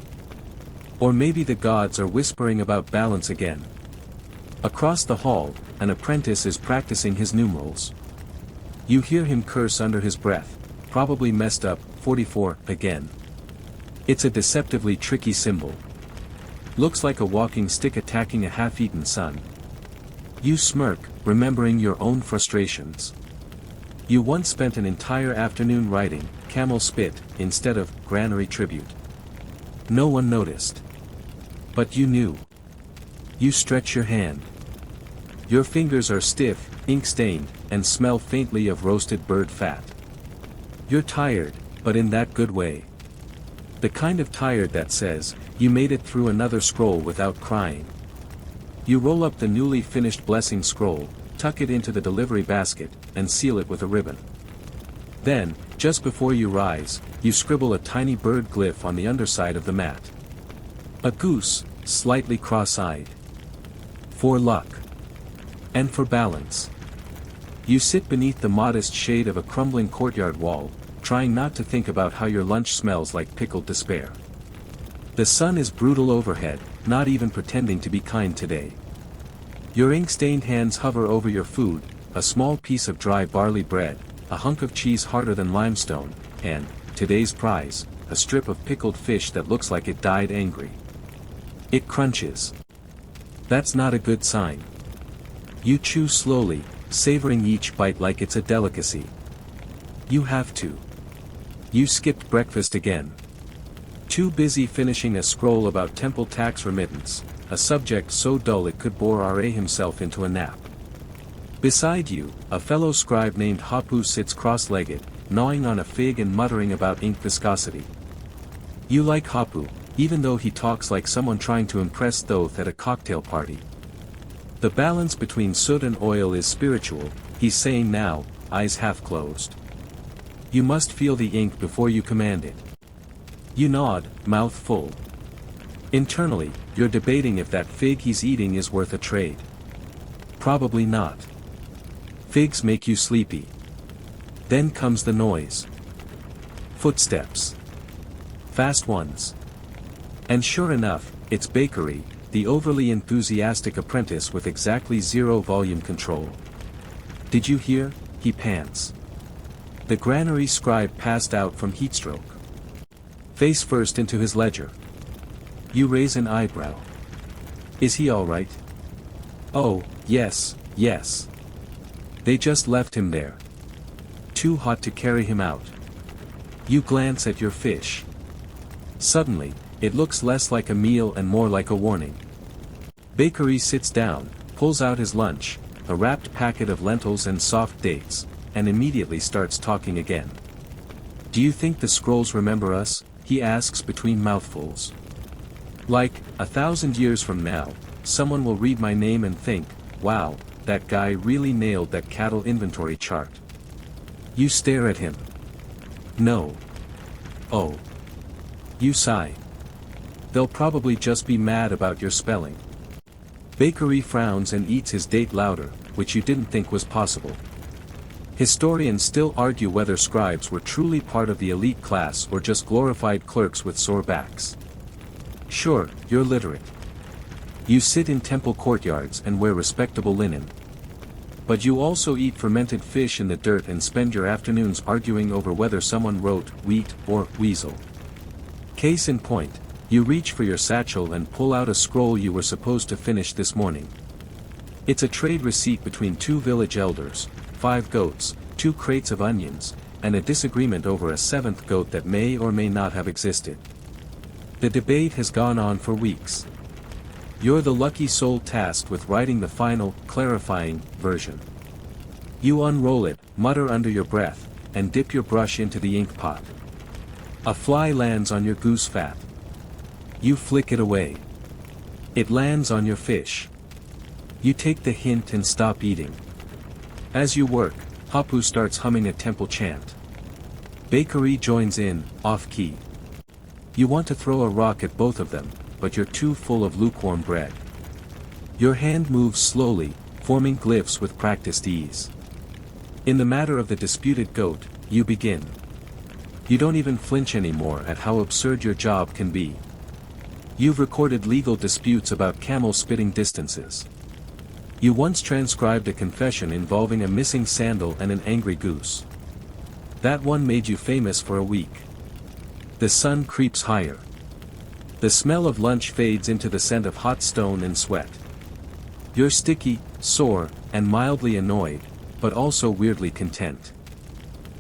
Or maybe the gods are whispering about balance again. Across the hall, an apprentice is practicing his numerals. You hear him curse under his breath, probably messed up, 44, again. It's a deceptively tricky symbol. Looks like a walking stick attacking a half-eaten sun. You smirk, remembering your own frustrations. You once spent an entire afternoon writing, camel spit, instead of granary tribute. No one noticed. But you knew. You stretch your hand. Your fingers are stiff, ink-stained, and smell faintly of roasted bird fat. You're tired, but in that good way. The kind of tired that says, you made it through another scroll without crying. You roll up the newly finished blessing scroll, tuck it into the delivery basket, and seal it with a ribbon. Then, just before you rise, you scribble a tiny bird glyph on the underside of the mat. A goose, slightly cross-eyed. For luck. And for balance. You sit beneath the modest shade of a crumbling courtyard wall, trying not to think about how your lunch smells like pickled despair. The sun is brutal overhead, not even pretending to be kind today. Your ink-stained hands hover over your food, a small piece of dry barley bread, a hunk of cheese harder than limestone, and, today's prize, a strip of pickled fish that looks like it died angry. It crunches. That's not a good sign. You chew slowly, savoring each bite like it's a delicacy. You have to. You skipped breakfast again. Too busy finishing a scroll about temple tax remittance, a subject so dull it could bore Ra himself into a nap. Beside you, a fellow scribe named Hapu sits cross-legged, gnawing on a fig and muttering about ink viscosity. You like Hapu, even though he talks like someone trying to impress Thoth at a cocktail party. The balance between soot and oil is spiritual, he's saying now, eyes half closed. You must feel the ink before you command it. You nod, mouth full. Internally, you're debating if that fig he's eating is worth a trade. Probably not. Figs make you sleepy. Then comes the noise. Footsteps. Fast ones. And sure enough, it's Bakery, the overly enthusiastic apprentice with exactly 0 volume control. Did you hear? He pants. The granary scribe passed out from heatstroke. Face first into his ledger. You raise an eyebrow. Is he all right? Oh, yes, yes. They just left him there. Too hot to carry him out. You glance at your fish. Suddenly, it looks less like a meal and more like a warning. Bakery sits down, pulls out his lunch, a wrapped packet of lentils and soft dates, and immediately starts talking again. Do you think the scrolls remember us? He asks between mouthfuls. Like, 1,000 years from now, someone will read my name and think, wow, that guy really nailed that cattle inventory chart. You stare at him. No. Oh. You sigh. They'll probably just be mad about your spelling. Bakery frowns and eats his date louder, which you didn't think was possible. Historians still argue whether scribes were truly part of the elite class or just glorified clerks with sore backs. Sure, you're literate. You sit in temple courtyards and wear respectable linen. But you also eat fermented fish in the dirt and spend your afternoons arguing over whether someone wrote wheat or weasel. Case in point, you reach for your satchel and pull out a scroll you were supposed to finish this morning. It's a trade receipt between 2 village elders, 5 goats, 2 crates of onions, and a disagreement over a 7th goat that may or may not have existed. The debate has gone on for weeks. You're the lucky soul tasked with writing the final, clarifying, version. You unroll it, mutter under your breath, and dip your brush into the ink pot. A fly lands on your goose fat. You flick it away. It lands on your fish. You take the hint and stop eating. As you work, Hapu starts humming a temple chant. Bakery joins in, off-key. You want to throw a rock at both of them, but you're too full of lukewarm bread. Your hand moves slowly, forming glyphs with practiced ease. In the matter of the disputed goat, you begin. You don't even flinch anymore at how absurd your job can be. You've recorded legal disputes about camel spitting distances. You once transcribed a confession involving a missing sandal and an angry goose. That one made you famous for a week. The sun creeps higher. The smell of lunch fades into the scent of hot stone and sweat. You're sticky, sore, and mildly annoyed, but also weirdly content.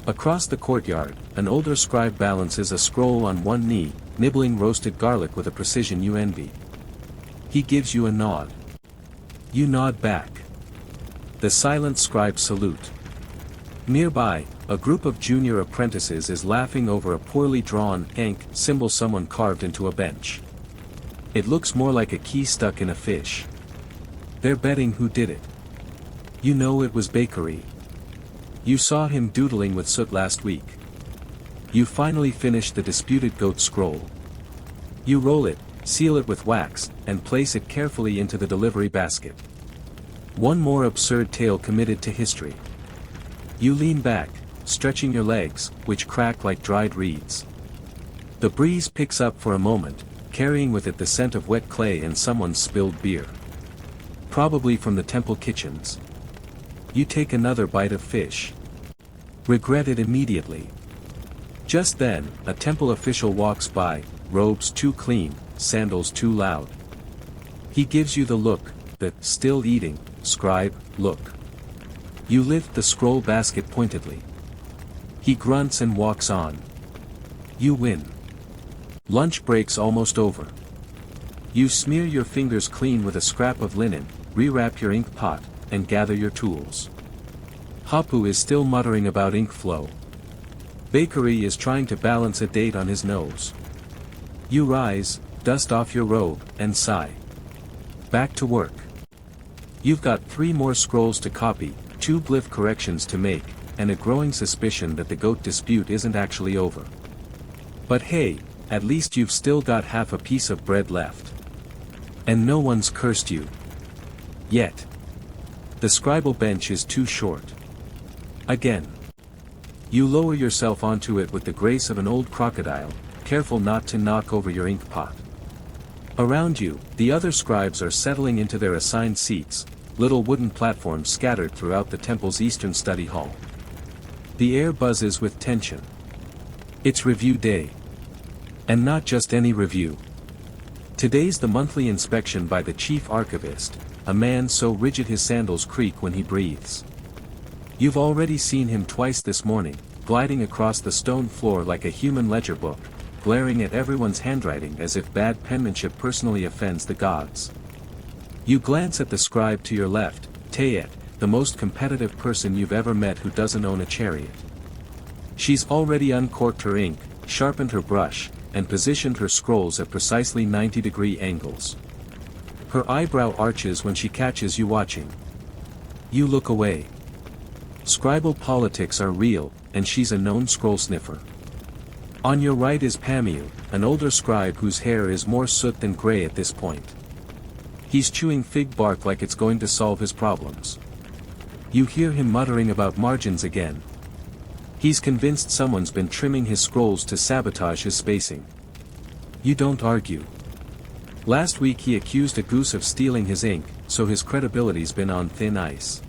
Across the courtyard, an older scribe balances a scroll on one knee, nibbling roasted garlic with a precision you envy. He gives you a nod. You nod back. The silent scribes salute. Nearby, a group of junior apprentices is laughing over a poorly drawn ink symbol someone carved into a bench. It looks more like a key stuck in a fish. They're betting who did it. You know it was Bakery. You saw him doodling with soot last week. You finally finish the disputed goat scroll. You roll it, seal it with wax, and place it carefully into the delivery basket. One more absurd tale committed to history. You lean back, stretching your legs, which crack like dried reeds. The breeze picks up for a moment, carrying with it the scent of wet clay and someone's spilled beer. Probably from the temple kitchens. You take another bite of fish. Regret it immediately. Just then, a temple official walks by, robes too clean, sandals too loud. He gives you the look, the still eating, scribe, look. You lift the scroll basket pointedly. He grunts and walks on. You win. Lunch break's almost over. You smear your fingers clean with a scrap of linen, rewrap your ink pot, and gather your tools. Hapu is still muttering about ink flow. Bakery is trying to balance a date on his nose. You rise, dust off your robe, and sigh. Back to work. You've got 3 more scrolls to copy, 2 glyph corrections to make, and a growing suspicion that the goat dispute isn't actually over. But hey, at least you've still got half a piece of bread left. And no one's cursed you. Yet. The scribal bench is too short. Again. You lower yourself onto it with the grace of an old crocodile, careful not to knock over your ink pot. Around you, the other scribes are settling into their assigned seats, little wooden platforms scattered throughout the temple's eastern study hall. The air buzzes with tension. It's review day. And not just any review. Today's the monthly inspection by the chief archivist, a man so rigid his sandals creak when he breathes. You've already seen him twice this morning, gliding across the stone floor like a human ledger book, glaring at everyone's handwriting as if bad penmanship personally offends the gods. You glance at the scribe to your left, Tayet, the most competitive person you've ever met who doesn't own a chariot. She's already uncorked her ink, sharpened her brush, and positioned her scrolls at precisely 90-degree angles. Her eyebrow arches when she catches you watching. You look away. Scribal politics are real, and she's a known scroll sniffer. On your right is Pamu, an older scribe whose hair is more soot than gray at this point. He's chewing fig bark like it's going to solve his problems. You hear him muttering about margins again. He's convinced someone's been trimming his scrolls to sabotage his spacing. You don't argue. Last week he accused a goose of stealing his ink, so his credibility's been on thin ice.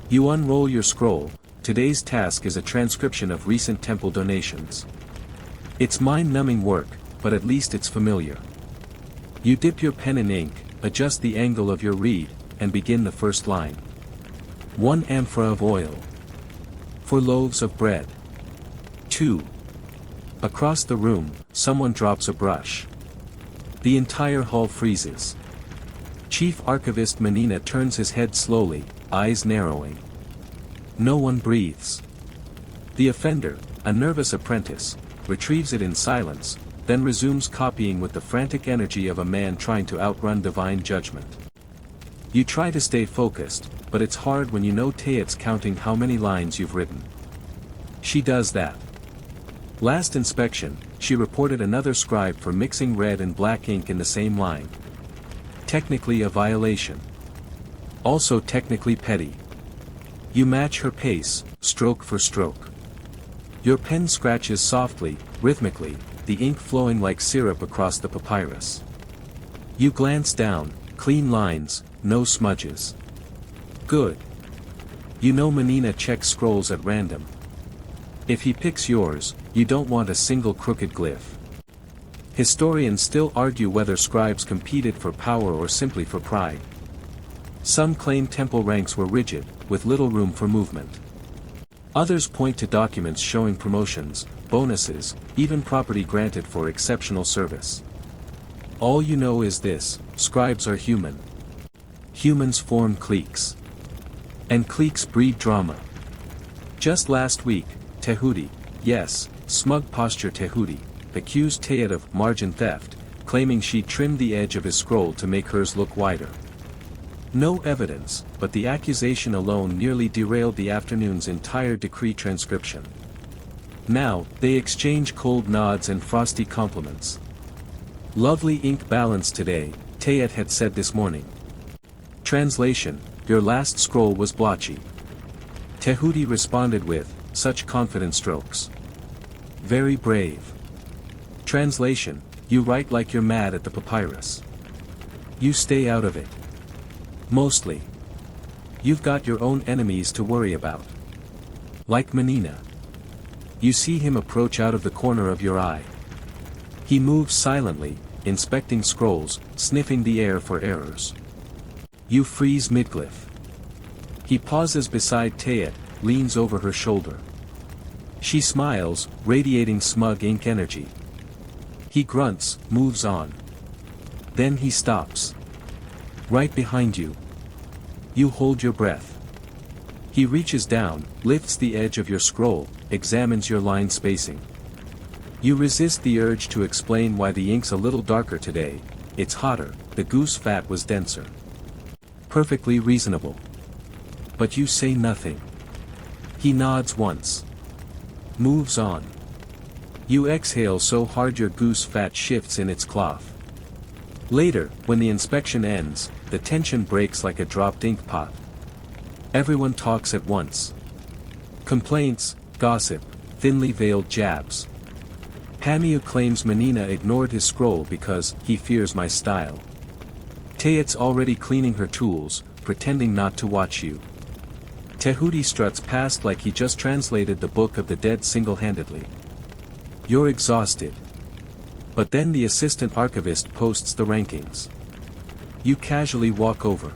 You unroll your scroll. Today's task is a transcription of recent temple donations. It's mind-numbing work, but at least it's familiar. You dip your pen in ink, adjust the angle of your reed, and begin the first line. 1 amphora of oil. For loaves of bread. 2. Across the room, someone drops a brush. The entire hall freezes. Chief Archivist Menina turns his head slowly, eyes narrowing. No one breathes. The offender, a nervous apprentice, retrieves it in silence, then resumes copying with the frantic energy of a man trying to outrun divine judgment. You try to stay focused, but it's hard when you know Tayet's counting how many lines you've written. She does that. Last inspection, she reported another scribe for mixing red and black ink in the same line. Technically a violation. Also technically petty. You match her pace, stroke for stroke. Your pen scratches softly, rhythmically, the ink flowing like syrup across the papyrus. You glance down, clean lines, no smudges. Good. You know Menina checks scrolls at random. If he picks yours, you don't want a single crooked glyph. Historians still argue whether scribes competed for power or simply for pride. Some claim temple ranks were rigid, with little room for movement. Others point to documents showing promotions, bonuses, even property granted for exceptional service. All you know is this: scribes are human. Humans form cliques. And cliques breed drama. Just last week, Tehuti, yes, smug posture Tehuti, accused Tayet of margin theft, claiming she trimmed the edge of his scroll to make hers look wider. No evidence, but the accusation alone nearly derailed the afternoon's entire decree transcription. Now, they exchange cold nods and frosty compliments. Lovely ink balance today, Tayet had said this morning. Translation: your last scroll was blotchy. Tehuti responded with, such confident strokes. Very brave. Translation: you write like you're mad at the papyrus. You stay out of it. Mostly. You've got your own enemies to worry about. Like Menina. You see him approach out of the corner of your eye. He moves silently, inspecting scrolls, sniffing the air for errors. You freeze midglyph. He pauses beside Tayet, leans over her shoulder. She smiles, radiating smug ink energy. He grunts, moves on. Then he stops. Right behind you. You hold your breath. He reaches down, lifts the edge of your scroll, examines your line spacing. You resist the urge to explain why the ink's a little darker today. It's hotter, the goose fat was denser. Perfectly reasonable. But you say nothing. He nods once. Moves on. You exhale so hard your goose fat shifts in its cloth. Later, when the inspection ends, the tension breaks like a dropped ink pot. Everyone talks at once. Complaints, gossip, thinly veiled jabs. Pamu claims Menina ignored his scroll because he fears my style. Tayet's already cleaning her tools, pretending not to watch you. Tehuti struts past like he just translated the Book of the Dead single-handedly. You're exhausted. But then the assistant archivist posts the rankings. You casually walk over.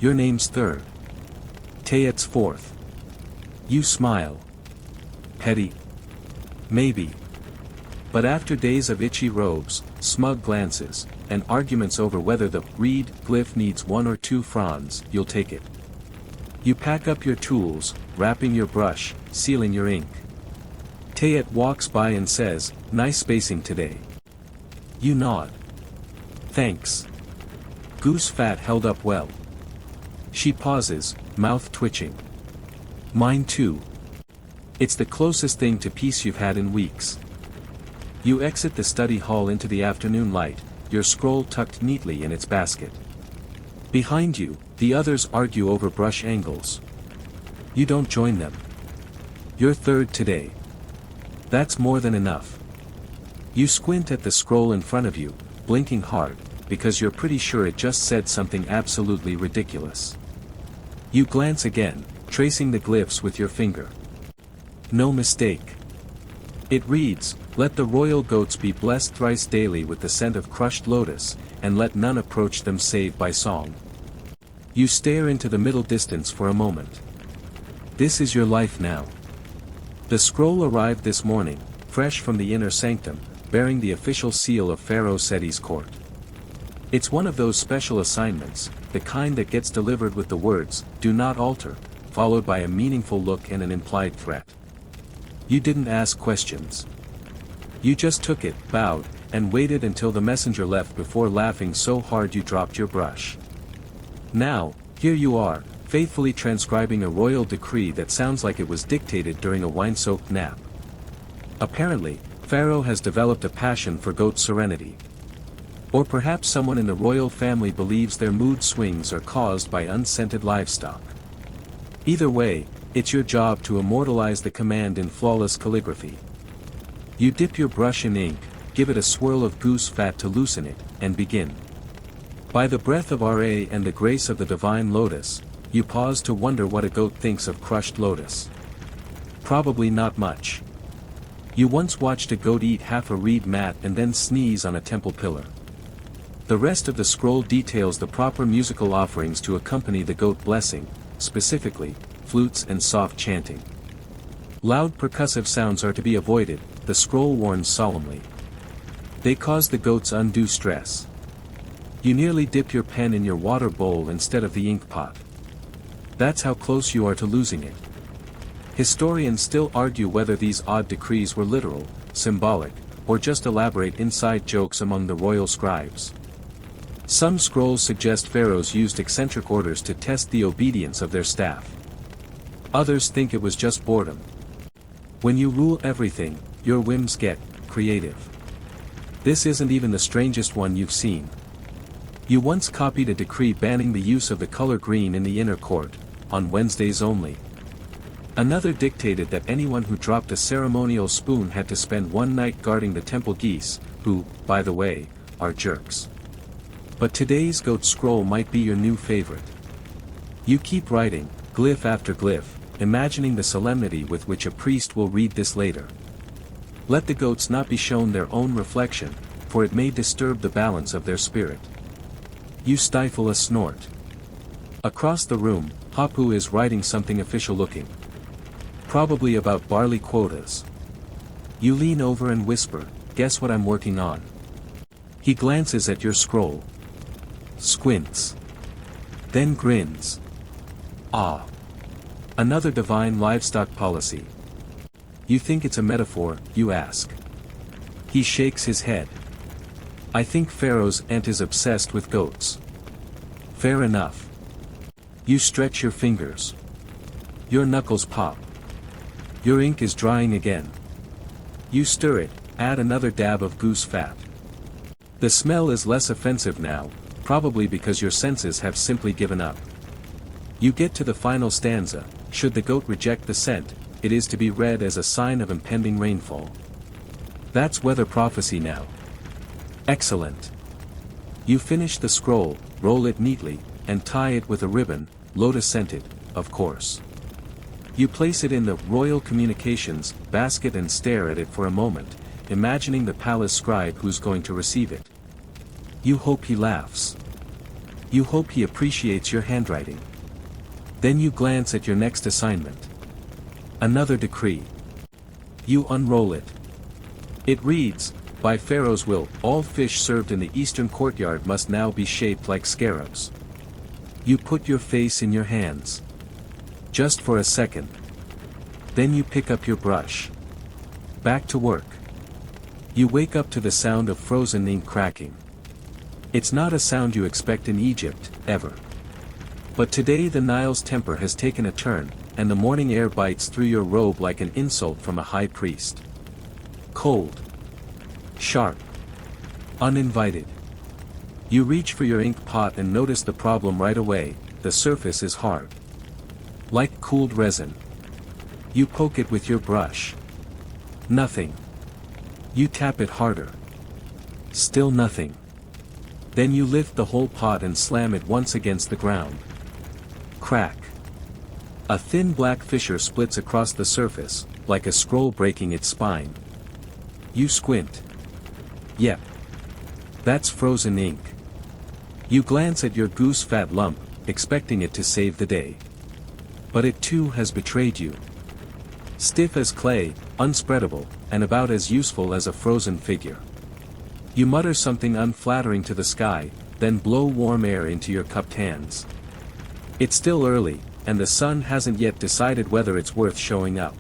Your name's third. Tayet's fourth. You smile. Petty? Maybe. But after days of itchy robes, smug glances, and arguments over whether the reed glyph needs 1 or 2 fronds, you'll take it. You pack up your tools, wrapping your brush, sealing your ink. Tayet walks by and says, "Nice spacing today." You nod. "Thanks. Goose fat held up well." She pauses, mouth twitching. "Mine too. It's the closest thing to peace you've had in weeks." You exit the study hall into the afternoon light, your scroll tucked neatly in its basket. Behind you, the others argue over brush angles. You don't join them. You're third today. That's more than enough. You squint at the scroll in front of you, blinking hard, because you're pretty sure it just said something absolutely ridiculous. You glance again, tracing the glyphs with your finger. No mistake. It reads, "Let the royal goats be blessed thrice daily with the scent of crushed lotus, and let none approach them save by song." You stare into the middle distance for a moment. This is your life now. The scroll arrived this morning, fresh from the inner sanctum, bearing the official seal of Pharaoh Seti's court. It's one of those special assignments, the kind that gets delivered with the words, "Do not alter," followed by a meaningful look and an implied threat. You didn't ask questions. You just took it, bowed, and waited until the messenger left before laughing so hard you dropped your brush. Now, here you are, faithfully transcribing a royal decree that sounds like it was dictated during a wine-soaked nap. Apparently, Pharaoh has developed a passion for goat serenity. Or perhaps someone in the royal family believes their mood swings are caused by unscented livestock. Either way, it's your job to immortalize the command in flawless calligraphy. You dip your brush in ink, give it a swirl of goose fat to loosen it, and begin. By the breath of Ra and the grace of the divine lotus, you pause to wonder what a goat thinks of crushed lotus. Probably not much. You once watched a goat eat half a reed mat and then sneeze on a temple pillar. The rest of the scroll details the proper musical offerings to accompany the goat blessing, specifically, flutes and soft chanting. Loud percussive sounds are to be avoided, the scroll warns solemnly. They cause the goats undue stress. You nearly dip your pen in your water bowl instead of the ink pot. That's how close you are to losing it. Historians still argue whether these odd decrees were literal, symbolic, or just elaborate inside jokes among the royal scribes. Some scrolls suggest pharaohs used eccentric orders to test the obedience of their staff. Others think it was just boredom. When you rule everything, your whims get creative. This isn't even the strangest one you've seen. You once copied a decree banning the use of the color green in the inner court, on Wednesdays only. Another dictated that anyone who dropped a ceremonial spoon had to spend one night guarding the temple geese, who, by the way, are jerks. But today's goat scroll might be your new favorite. You keep writing, glyph after glyph, imagining the solemnity with which a priest will read this later. Let the goats not be shown their own reflection, for it may disturb the balance of their spirit. You stifle a snort. Across the room, Hapu is writing something official looking. Probably about barley quotas. You lean over and whisper, "Guess what I'm working on?" He glances at your scroll. Squints. Then grins. "Ah. Another divine livestock policy." You think it's a metaphor, you ask. He shakes his head. "I think pharaohs aren't as obsessed with goats." Fair enough. You stretch your fingers. Your knuckles pop. Your ink is drying again. You stir it, add another dab of goose fat. The smell is less offensive now, probably because your senses have simply given up. You get to the final stanza, "Should the goat reject the scent, it is to be read as a sign of impending rainfall." That's weather prophecy now. Excellent. You finish the scroll, roll it neatly, and tie it with a ribbon, lotus-scented, of course. You place it in the royal communications basket and stare at it for a moment, imagining the palace scribe who's going to receive it. You hope he laughs. You hope he appreciates your handwriting. Then you glance at your next assignment. Another decree. You unroll it. It reads, "By Pharaoh's will, all fish served in the eastern courtyard must now be shaped like scarabs." You put your face in your hands. Just for a second. Then you pick up your brush. Back to work. You wake up to the sound of frozen ink cracking. It's not a sound you expect in Egypt, ever. But today the Nile's temper has taken a turn, and the morning air bites through your robe like an insult from a high priest. Cold. Sharp. Uninvited. You reach for your ink pot and notice the problem right away: the surface is hard. Like cooled resin. You poke it with your brush. Nothing. You tap it harder. Still nothing. Then you lift the whole pot and slam it once against the ground. Crack. A thin black fissure splits across the surface, like a scroll breaking its spine. You squint. Yep. That's frozen ink. You glance at your goose fat lump, expecting it to save the day. But it too has betrayed you. Stiff as clay, unspreadable, and about as useful as a frozen figure. You mutter something unflattering to the sky, then blow warm air into your cupped hands. It's still early, and the sun hasn't yet decided whether it's worth showing up.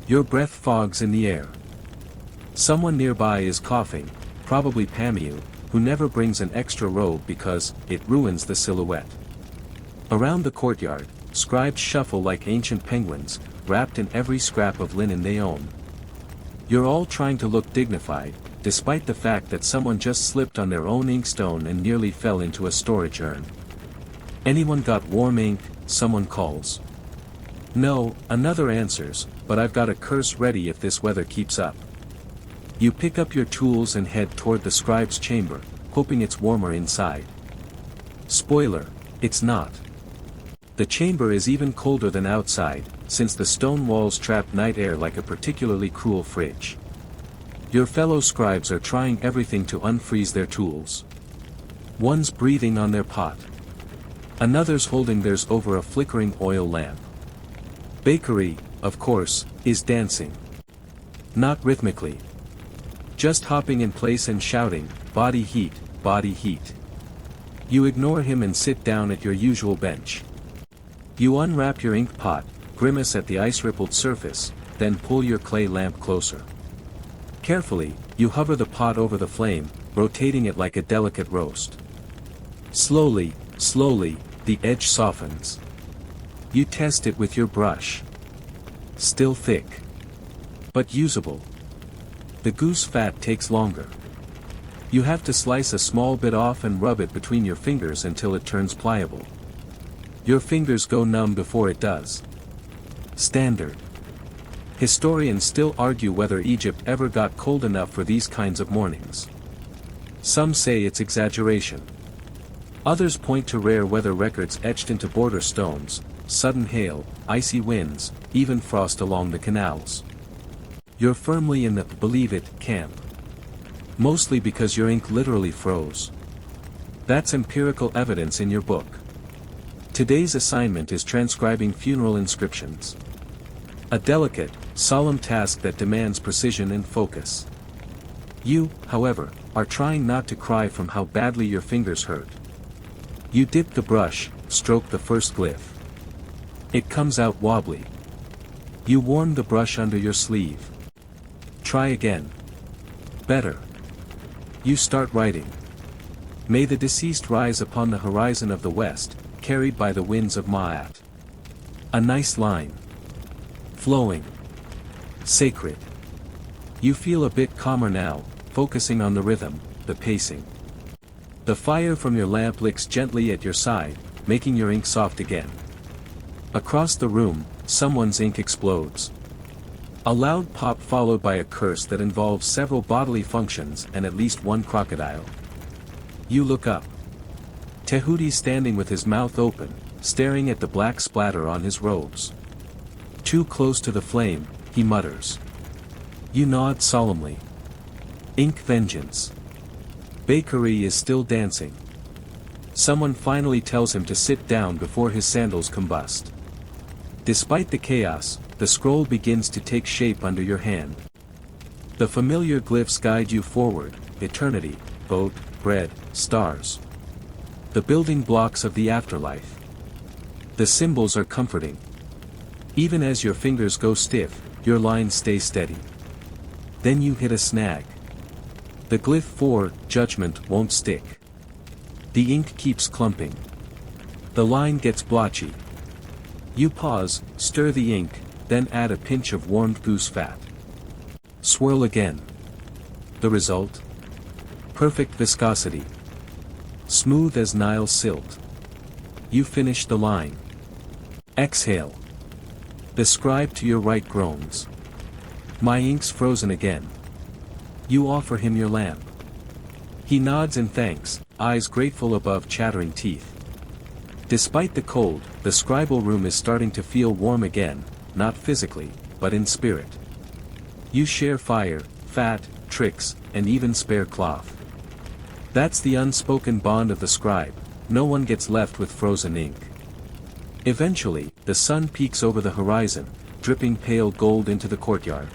Your breath fogs in the air. Someone nearby is coughing, probably Pamu, who never brings an extra robe because it ruins the silhouette. Around the courtyard, scribes shuffle like ancient penguins, wrapped in every scrap of linen they own. You're all trying to look dignified, despite the fact that someone just slipped on their own inkstone and nearly fell into a storage urn. Anyone got warm ink? Someone calls. No, another answers, but I've got a curse ready if this weather keeps up. You pick up your tools and head toward the scribe's chamber, hoping it's warmer inside. Spoiler, it's not. The chamber is even colder than outside, since the stone walls trap night air like a particularly cruel fridge. Your fellow scribes are trying everything to unfreeze their tools. One's breathing on their pot. Another's holding theirs over a flickering oil lamp. Bakery, of course, is dancing. Not rhythmically. Just hopping in place and shouting, "Body heat, body heat." You ignore him and sit down at your usual bench. You unwrap your ink pot, grimace at the ice-rippled surface, then pull your clay lamp closer. Carefully, you hover the pot over the flame, rotating it like a delicate roast. Slowly, slowly, the edge softens. You test it with your brush. Still thick. But usable. The goose fat takes longer. You have to slice a small bit off and rub it between your fingers until it turns pliable. Your fingers go numb before it does. Standard. Historians still argue whether Egypt ever got cold enough for these kinds of mornings. Some say it's exaggeration. Others point to rare weather records etched into border stones, sudden hail, icy winds, even frost along the canals. You're firmly in the "believe it" camp. Mostly because your ink literally froze. That's empirical evidence in your book. Today's assignment is transcribing funeral inscriptions. A delicate, solemn task that demands precision and focus. You, however, are trying not to cry from how badly your fingers hurt. You dip the brush, stroke the first glyph. It comes out wobbly. You warm the brush under your sleeve. Try again. Better. You start writing. May the deceased rise upon the horizon of the west, carried by the winds of Ma'at. A nice line. Flowing. Sacred. You feel a bit calmer now, focusing on the rhythm, the pacing. The fire from your lamp licks gently at your side, making your ink soft again. Across the room, someone's ink explodes. A loud pop followed by a curse that involves several bodily functions and at least one crocodile. You look up. Tehudi's standing with his mouth open, staring at the black splatter on his robes. Too close to the flame, he mutters. You nod solemnly. Ink vengeance. Bakery is still dancing. Someone finally tells him to sit down before his sandals combust. Despite the chaos, the scroll begins to take shape under your hand. The familiar glyphs guide you forward: eternity, boat, bread, stars. The building blocks of the afterlife. The symbols are comforting. Even as your fingers go stiff, your lines stay steady. Then you hit a snag. The glyph 4, judgment, won't stick. The ink keeps clumping. The line gets blotchy. You pause, stir the ink, then add a pinch of warmed goose fat. Swirl again. The result? Perfect viscosity. Smooth as Nile silt. You finish the line. Exhale. The scribe to your right groans. My ink's frozen again. You offer him your lamp. He nods in thanks, eyes grateful above chattering teeth. Despite the cold, the scribal room is starting to feel warm again, not physically, but in spirit. You share fire, fat, tricks, and even spare cloth. That's the unspoken bond of the scribe, no one gets left with frozen ink. Eventually, the sun peeks over the horizon, dripping pale gold into the courtyard.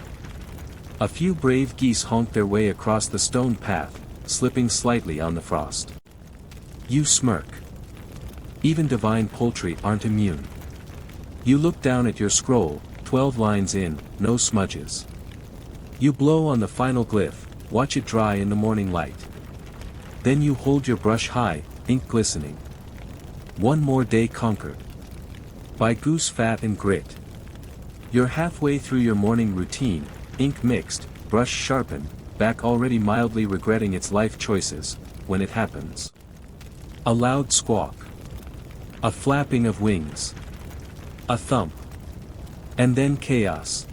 A few brave geese honk their way across the stone path, slipping slightly on the frost. You smirk. Even divine poultry aren't immune. You look down at your scroll, 12 lines in, no smudges. You blow on the final glyph, watch it dry in the morning light. Then you hold your brush high, ink glistening. One more day conquered. By goose fat and grit. You're halfway through your morning routine, ink mixed, brush sharpened, back already mildly regretting its life choices, when it happens. A loud squawk. A flapping of wings. A thump. And then chaos.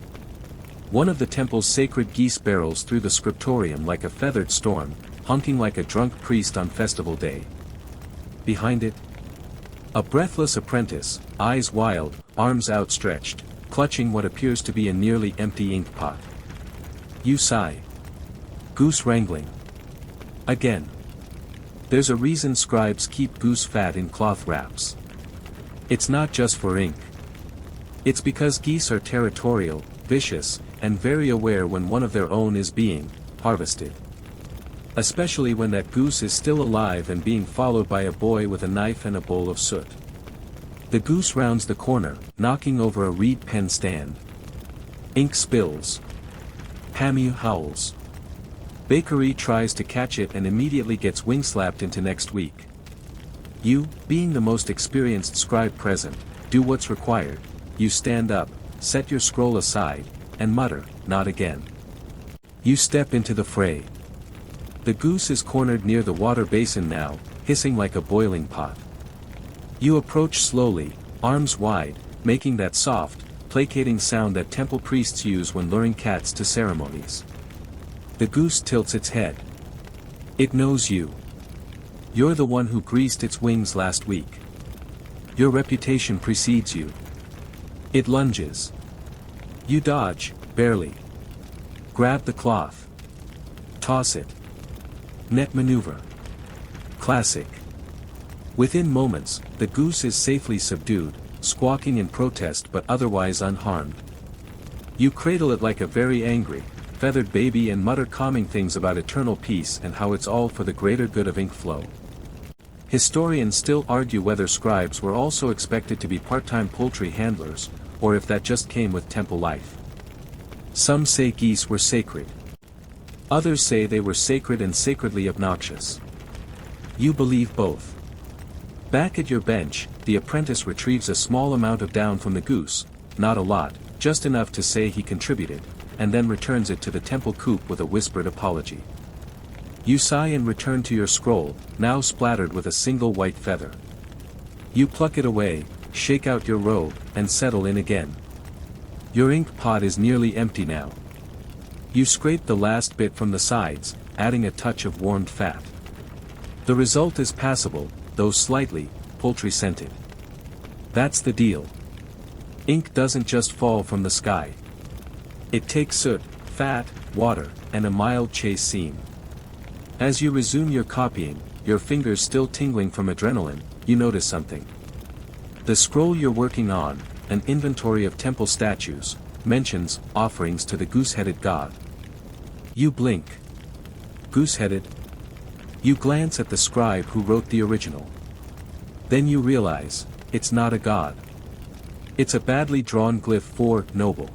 One of the temple's sacred geese barrels through the scriptorium like a feathered storm, honking like a drunk priest on festival day. Behind it, a breathless apprentice, eyes wild, arms outstretched, clutching what appears to be a nearly empty ink pot. You sigh. Goose wrangling. Again. There's a reason scribes keep goose fat in cloth wraps. It's not just for ink. It's because geese are territorial, vicious, and very aware when one of their own is being harvested. Especially when that goose is still alive and being followed by a boy with a knife and a bowl of soot. The goose rounds the corner, knocking over a reed pen stand. Ink spills. Hamu howls. Bakery tries to catch it and immediately gets wing-slapped into next week. You, being the most experienced scribe present, do what's required. You stand up, set your scroll aside, and mutter, "Not again." You step into the fray. The goose is cornered near the water basin now, hissing like a boiling pot. You approach slowly, arms wide, making that soft, placating sound that temple priests use when luring cats to ceremonies. The goose tilts its head. It knows you. You're the one who greased its wings last week. Your reputation precedes you. It lunges. You dodge, barely. Grab the cloth. Toss it. Net maneuver. Classic. Within moments, the goose is safely subdued, squawking in protest but otherwise unharmed. You cradle it like a very angry, feathered baby and mutter calming things about eternal peace and how it's all for the greater good of ink flow. Historians still argue whether scribes were also expected to be part-time poultry handlers, or if that just came with temple life. Some say geese were sacred. Others say they were sacred and sacredly obnoxious. You believe both. Back at your bench, the apprentice retrieves a small amount of down from the goose, not a lot, just enough to say he contributed, and then returns it to the temple coop with a whispered apology. You sigh and return to your scroll, now splattered with a single white feather. You pluck it away, shake out your robe, and settle in again. Your ink pot is nearly empty now. You scrape the last bit from the sides, adding a touch of warmed fat. The result is passable, though slightly, poultry-scented. That's the deal. Ink doesn't just fall from the sky. It takes soot, fat, water, and a mild chase seam. As you resume your copying, your fingers still tingling from adrenaline, you notice something. The scroll you're working on, an inventory of temple statues, mentions offerings to the goose-headed god. You blink. Goose-headed? You glance at the scribe who wrote the original. Then you realize, it's not a god. It's a badly drawn glyph for noble.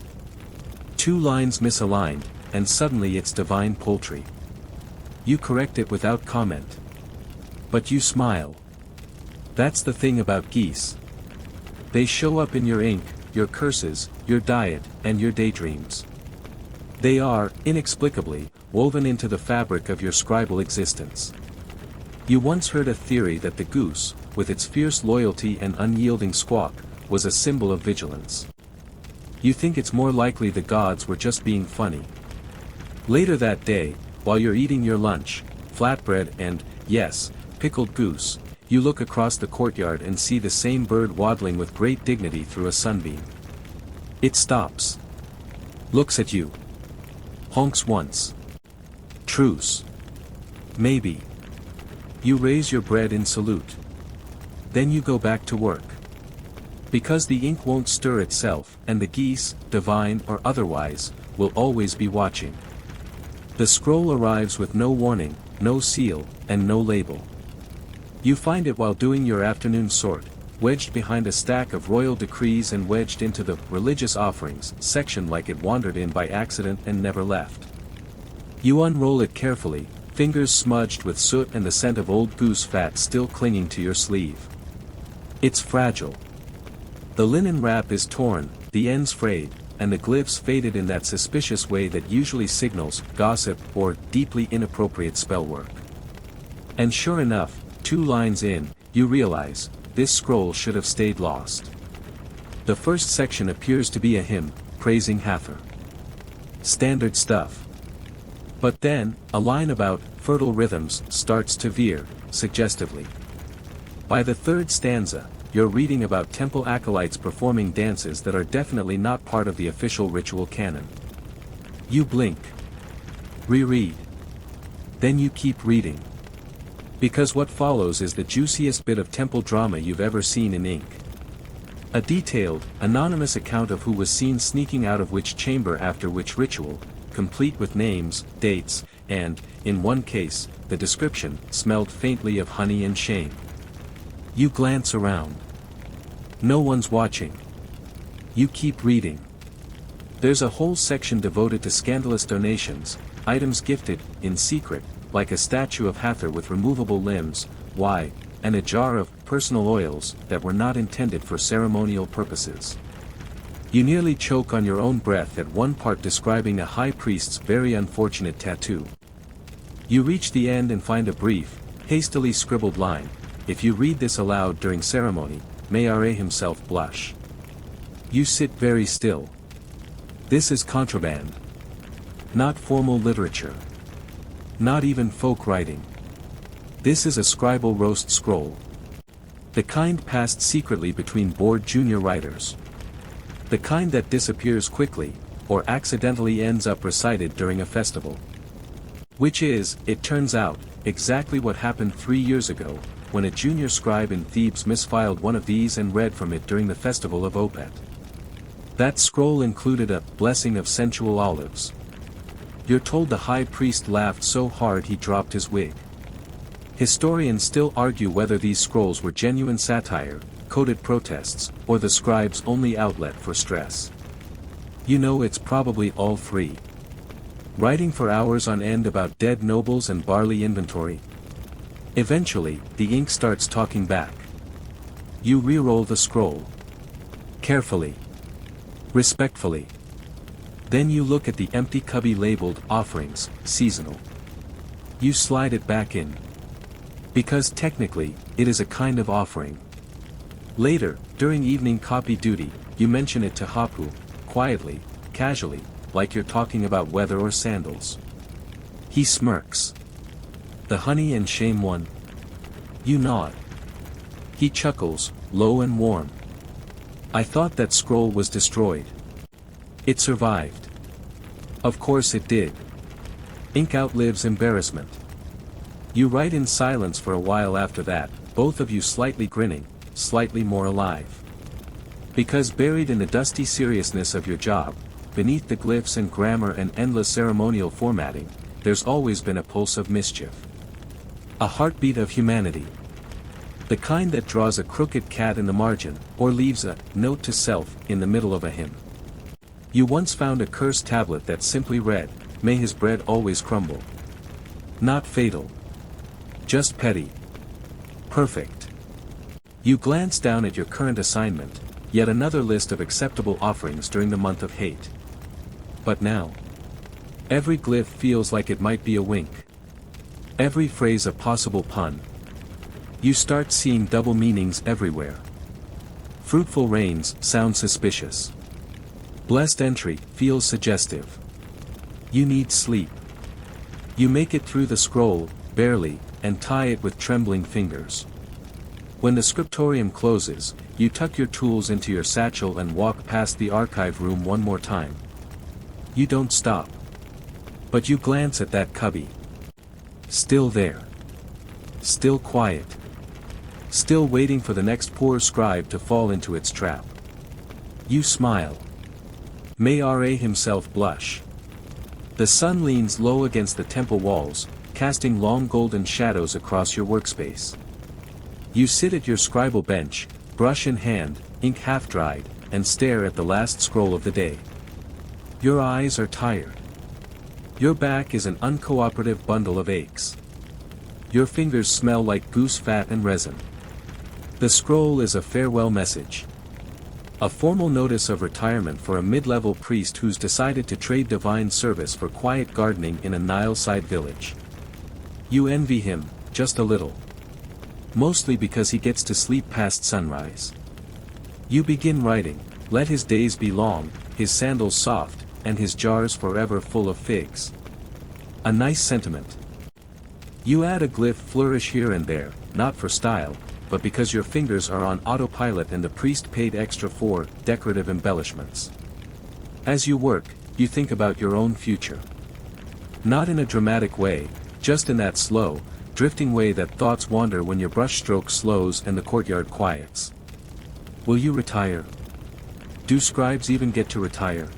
2 lines misaligned, and suddenly it's divine poultry. You correct it without comment. But you smile. That's the thing about geese. They show up in your ink, your curses, your diet, and your daydreams. They are, inexplicably, woven into the fabric of your scribal existence. You once heard a theory that the goose, with its fierce loyalty and unyielding squawk, was a symbol of vigilance. You think it's more likely the gods were just being funny. Later that day, while you're eating your lunch, flatbread and, yes, pickled goose, you look across the courtyard and see the same bird waddling with great dignity through a sunbeam. It stops. Looks at you. Honks once. Truce. Maybe. You raise your bread in salute. Then you go back to work. Because the ink won't stir itself, and the geese, divine or otherwise, will always be watching. The scroll arrives with no warning, no seal, and no label. You find it while doing your afternoon sort, wedged behind a stack of royal decrees and wedged into the religious offerings section like it wandered in by accident and never left. You unroll it carefully, fingers smudged with soot and the scent of old goose fat still clinging to your sleeve. It's fragile. The linen wrap is torn, the ends frayed, and the glyphs faded in that suspicious way that usually signals gossip or deeply inappropriate spellwork. And sure enough, 2 lines in, you realize, this scroll should have stayed lost. The first section appears to be a hymn, praising Hathor. Standard stuff. But then, a line about fertile rhythms starts to veer, suggestively. By the 3rd stanza, you're reading about temple acolytes performing dances that are definitely not part of the official ritual canon. You blink. Reread. Then you keep reading. Because what follows is the juiciest bit of temple drama you've ever seen in ink. A detailed, anonymous account of who was seen sneaking out of which chamber after which ritual, complete with names, dates, and, in one case, the description smelled faintly of honey and shame. You glance around. No one's watching. You keep reading. There's a whole section devoted to scandalous donations, items gifted, in secret, like a statue of Hathor with removable limbs, and a jar of personal oils that were not intended for ceremonial purposes. You nearly choke on your own breath at one part describing a high priest's very unfortunate tattoo. You reach the end and find a brief, hastily scribbled line: if you read this aloud during ceremony, may Ra himself blush. You sit very still. This is contraband. Not formal literature. Not even folk writing. This is a scribal roast scroll. The kind passed secretly between bored junior writers. The kind that disappears quickly, or accidentally ends up recited during a festival. Which is, it turns out, exactly what happened 3 years ago, when a junior scribe in Thebes misfiled one of these and read from it during the festival of Opet. That scroll included a blessing of sensual olives. You're told the high priest laughed so hard he dropped his wig. Historians still argue whether these scrolls were genuine satire, coded protests, or the scribe's only outlet for stress. You know it's probably all 3. Writing for hours on end about dead nobles and barley inventory. Eventually, the ink starts talking back. You re-roll the scroll. Carefully. Respectfully. Then you look at the empty cubby labeled Offerings, Seasonal. You slide it back in. Because technically, it is a kind of offering. Later, during evening copy duty, you mention it to Hapu, quietly, casually, like you're talking about weather or sandals. He smirks. The honey and shame one? You nod. He chuckles, low and warm. I thought that scroll was destroyed. It survived. Of course it did. Ink outlives embarrassment. You write in silence for a while after that, both of you slightly grinning, slightly more alive. Because buried in the dusty seriousness of your job, beneath the glyphs and grammar and endless ceremonial formatting, there's always been a pulse of mischief. A heartbeat of humanity. The kind that draws a crooked cat in the margin, or leaves a note to self in the middle of a hymn. You once found a cursed tablet that simply read, may his bread always crumble. Not fatal. Just petty. Perfect. You glance down at your current assignment, yet another list of acceptable offerings during the month of hate. But now, every glyph feels like it might be a wink. Every phrase a possible pun. You start seeing double meanings everywhere. Fruitful rains sound suspicious. Blessed entry feels suggestive. You need sleep. You make it through the scroll, barely, and tie it with trembling fingers. When the scriptorium closes, you tuck your tools into your satchel and walk past the archive room one more time. You don't stop. But you glance at that cubby. Still there. Still quiet. Still waiting for the next poor scribe to fall into its trap. You smile. May Ra himself blush. The sun leans low against the temple walls, casting long golden shadows across your workspace. You sit at your scribal bench, brush in hand, ink half-dried, and stare at the last scroll of the day. Your eyes are tired. Your back is an uncooperative bundle of aches. Your fingers smell like goose fat and resin. The scroll is a farewell message. A formal notice of retirement for a mid-level priest who's decided to trade divine service for quiet gardening in a Nile-side village. You envy him, just a little. Mostly because he gets to sleep past sunrise. You begin writing, let his days be long, his sandals soft, and his jars forever full of figs. A nice sentiment. You add a glyph flourish here and there, not for style, but because your fingers are on autopilot and the priest paid extra for decorative embellishments. As you work, you think about your own future. Not in a dramatic way, just in that slow, drifting way that thoughts wander when your brushstroke slows and the courtyard quiets. Will you retire? Do scribes even get to retire?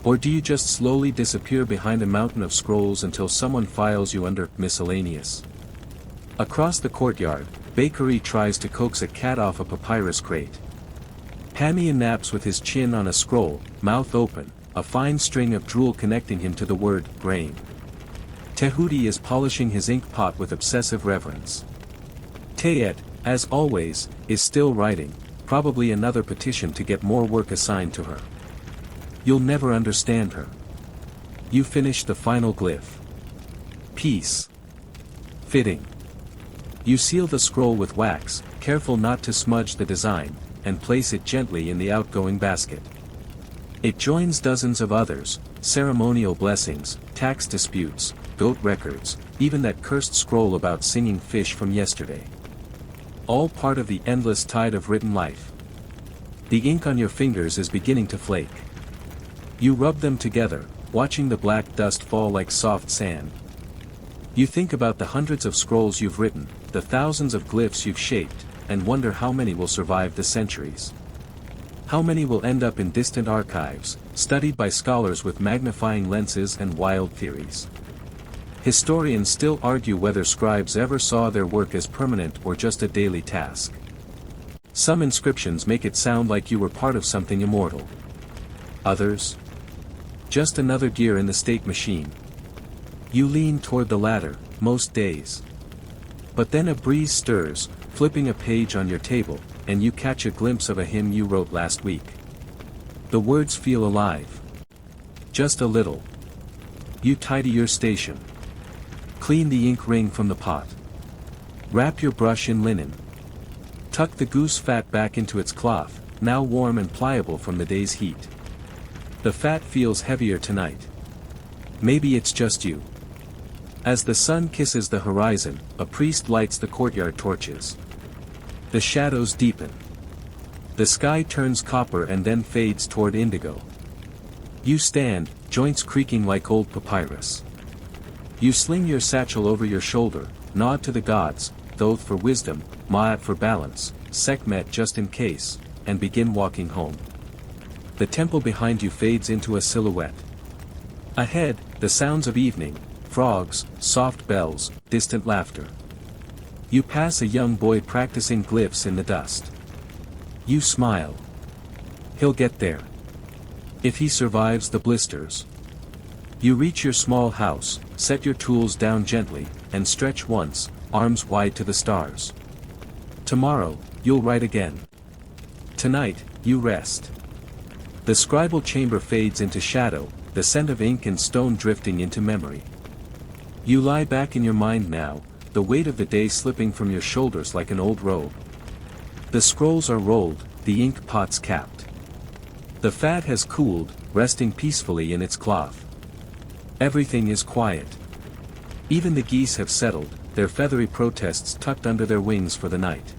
Or do you just slowly disappear behind a mountain of scrolls until someone files you under miscellaneous? Across the courtyard, Bakery tries to coax a cat off a papyrus crate. Hamia naps with his chin on a scroll, mouth open, a fine string of drool connecting him to the word grain. Tehuti is polishing his ink pot with obsessive reverence. Tayet, as always, is still writing, probably another petition to get more work assigned to her. You'll never understand her. You finish the final glyph. Peace. Fitting. You seal the scroll with wax, careful not to smudge the design, and place it gently in the outgoing basket. It joins dozens of others, ceremonial blessings, tax disputes, goat records, even that cursed scroll about singing fish from yesterday. All part of the endless tide of written life. The ink on your fingers is beginning to flake. You rub them together, watching the black dust fall like soft sand. You think about the hundreds of scrolls you've written, the thousands of glyphs you've shaped, and wonder how many will survive the centuries. How many will end up in distant archives, studied by scholars with magnifying lenses and wild theories. Historians still argue whether scribes ever saw their work as permanent or just a daily task. Some inscriptions make it sound like you were part of something immortal. Others? Just another gear in the state machine. You lean toward the latter, most days. But then a breeze stirs, flipping a page on your table, and you catch a glimpse of a hymn you wrote last week. The words feel alive. Just a little. You tidy your station. Clean the ink ring from the pot. Wrap your brush in linen. Tuck the goose fat back into its cloth, now warm and pliable from the day's heat. The fat feels heavier tonight. Maybe it's just you. As the sun kisses the horizon, a priest lights the courtyard torches. The shadows deepen. The sky turns copper and then fades toward indigo. You stand, joints creaking like old papyrus. You sling your satchel over your shoulder, nod to the gods, Thoth for wisdom, Ma'at for balance, Sekhmet just in case, and begin walking home. The temple behind you fades into a silhouette. Ahead, the sounds of evening, frogs, soft bells, distant laughter. You pass a young boy practicing glyphs in the dust. You smile. He'll get there. If he survives the blisters. You reach your small house, set your tools down gently, and stretch once, arms wide to the stars. Tomorrow, you'll write again. Tonight, you rest. The scribal chamber fades into shadow, the scent of ink and stone drifting into memory. You lie back in your mind now, the weight of the day slipping from your shoulders like an old robe. The scrolls are rolled, the ink pots capped. The fat has cooled, resting peacefully in its cloth. Everything is quiet. Even the geese have settled, their feathery protests tucked under their wings for the night.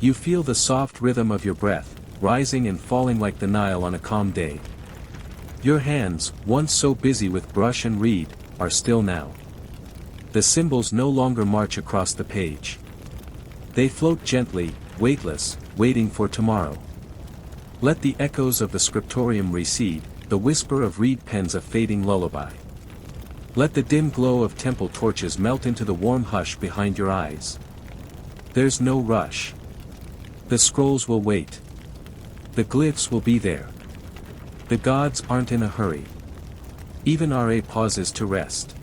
You feel the soft rhythm of your breath, rising and falling like the Nile on a calm day. Your hands, once so busy with brush and reed, are still now. The symbols no longer march across the page. They float gently, weightless, waiting for tomorrow. Let the echoes of the scriptorium recede, the whisper of reed pens a fading lullaby. Let the dim glow of temple torches melt into the warm hush behind your eyes. There's no rush. The scrolls will wait. The glyphs will be there. The gods aren't in a hurry. Even Ra pauses to rest.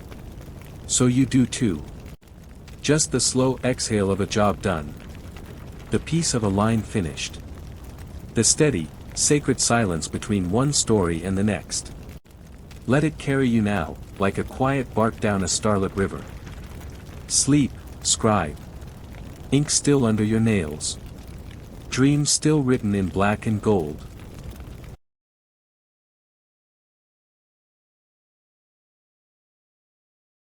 So you do too. Just the slow exhale of a job done. The peace of a line finished. The steady, sacred silence between one story and the next. Let it carry you now, like a quiet bark down a starlit river. Sleep, scribe. Ink still under your nails. Dreams still written in black and gold.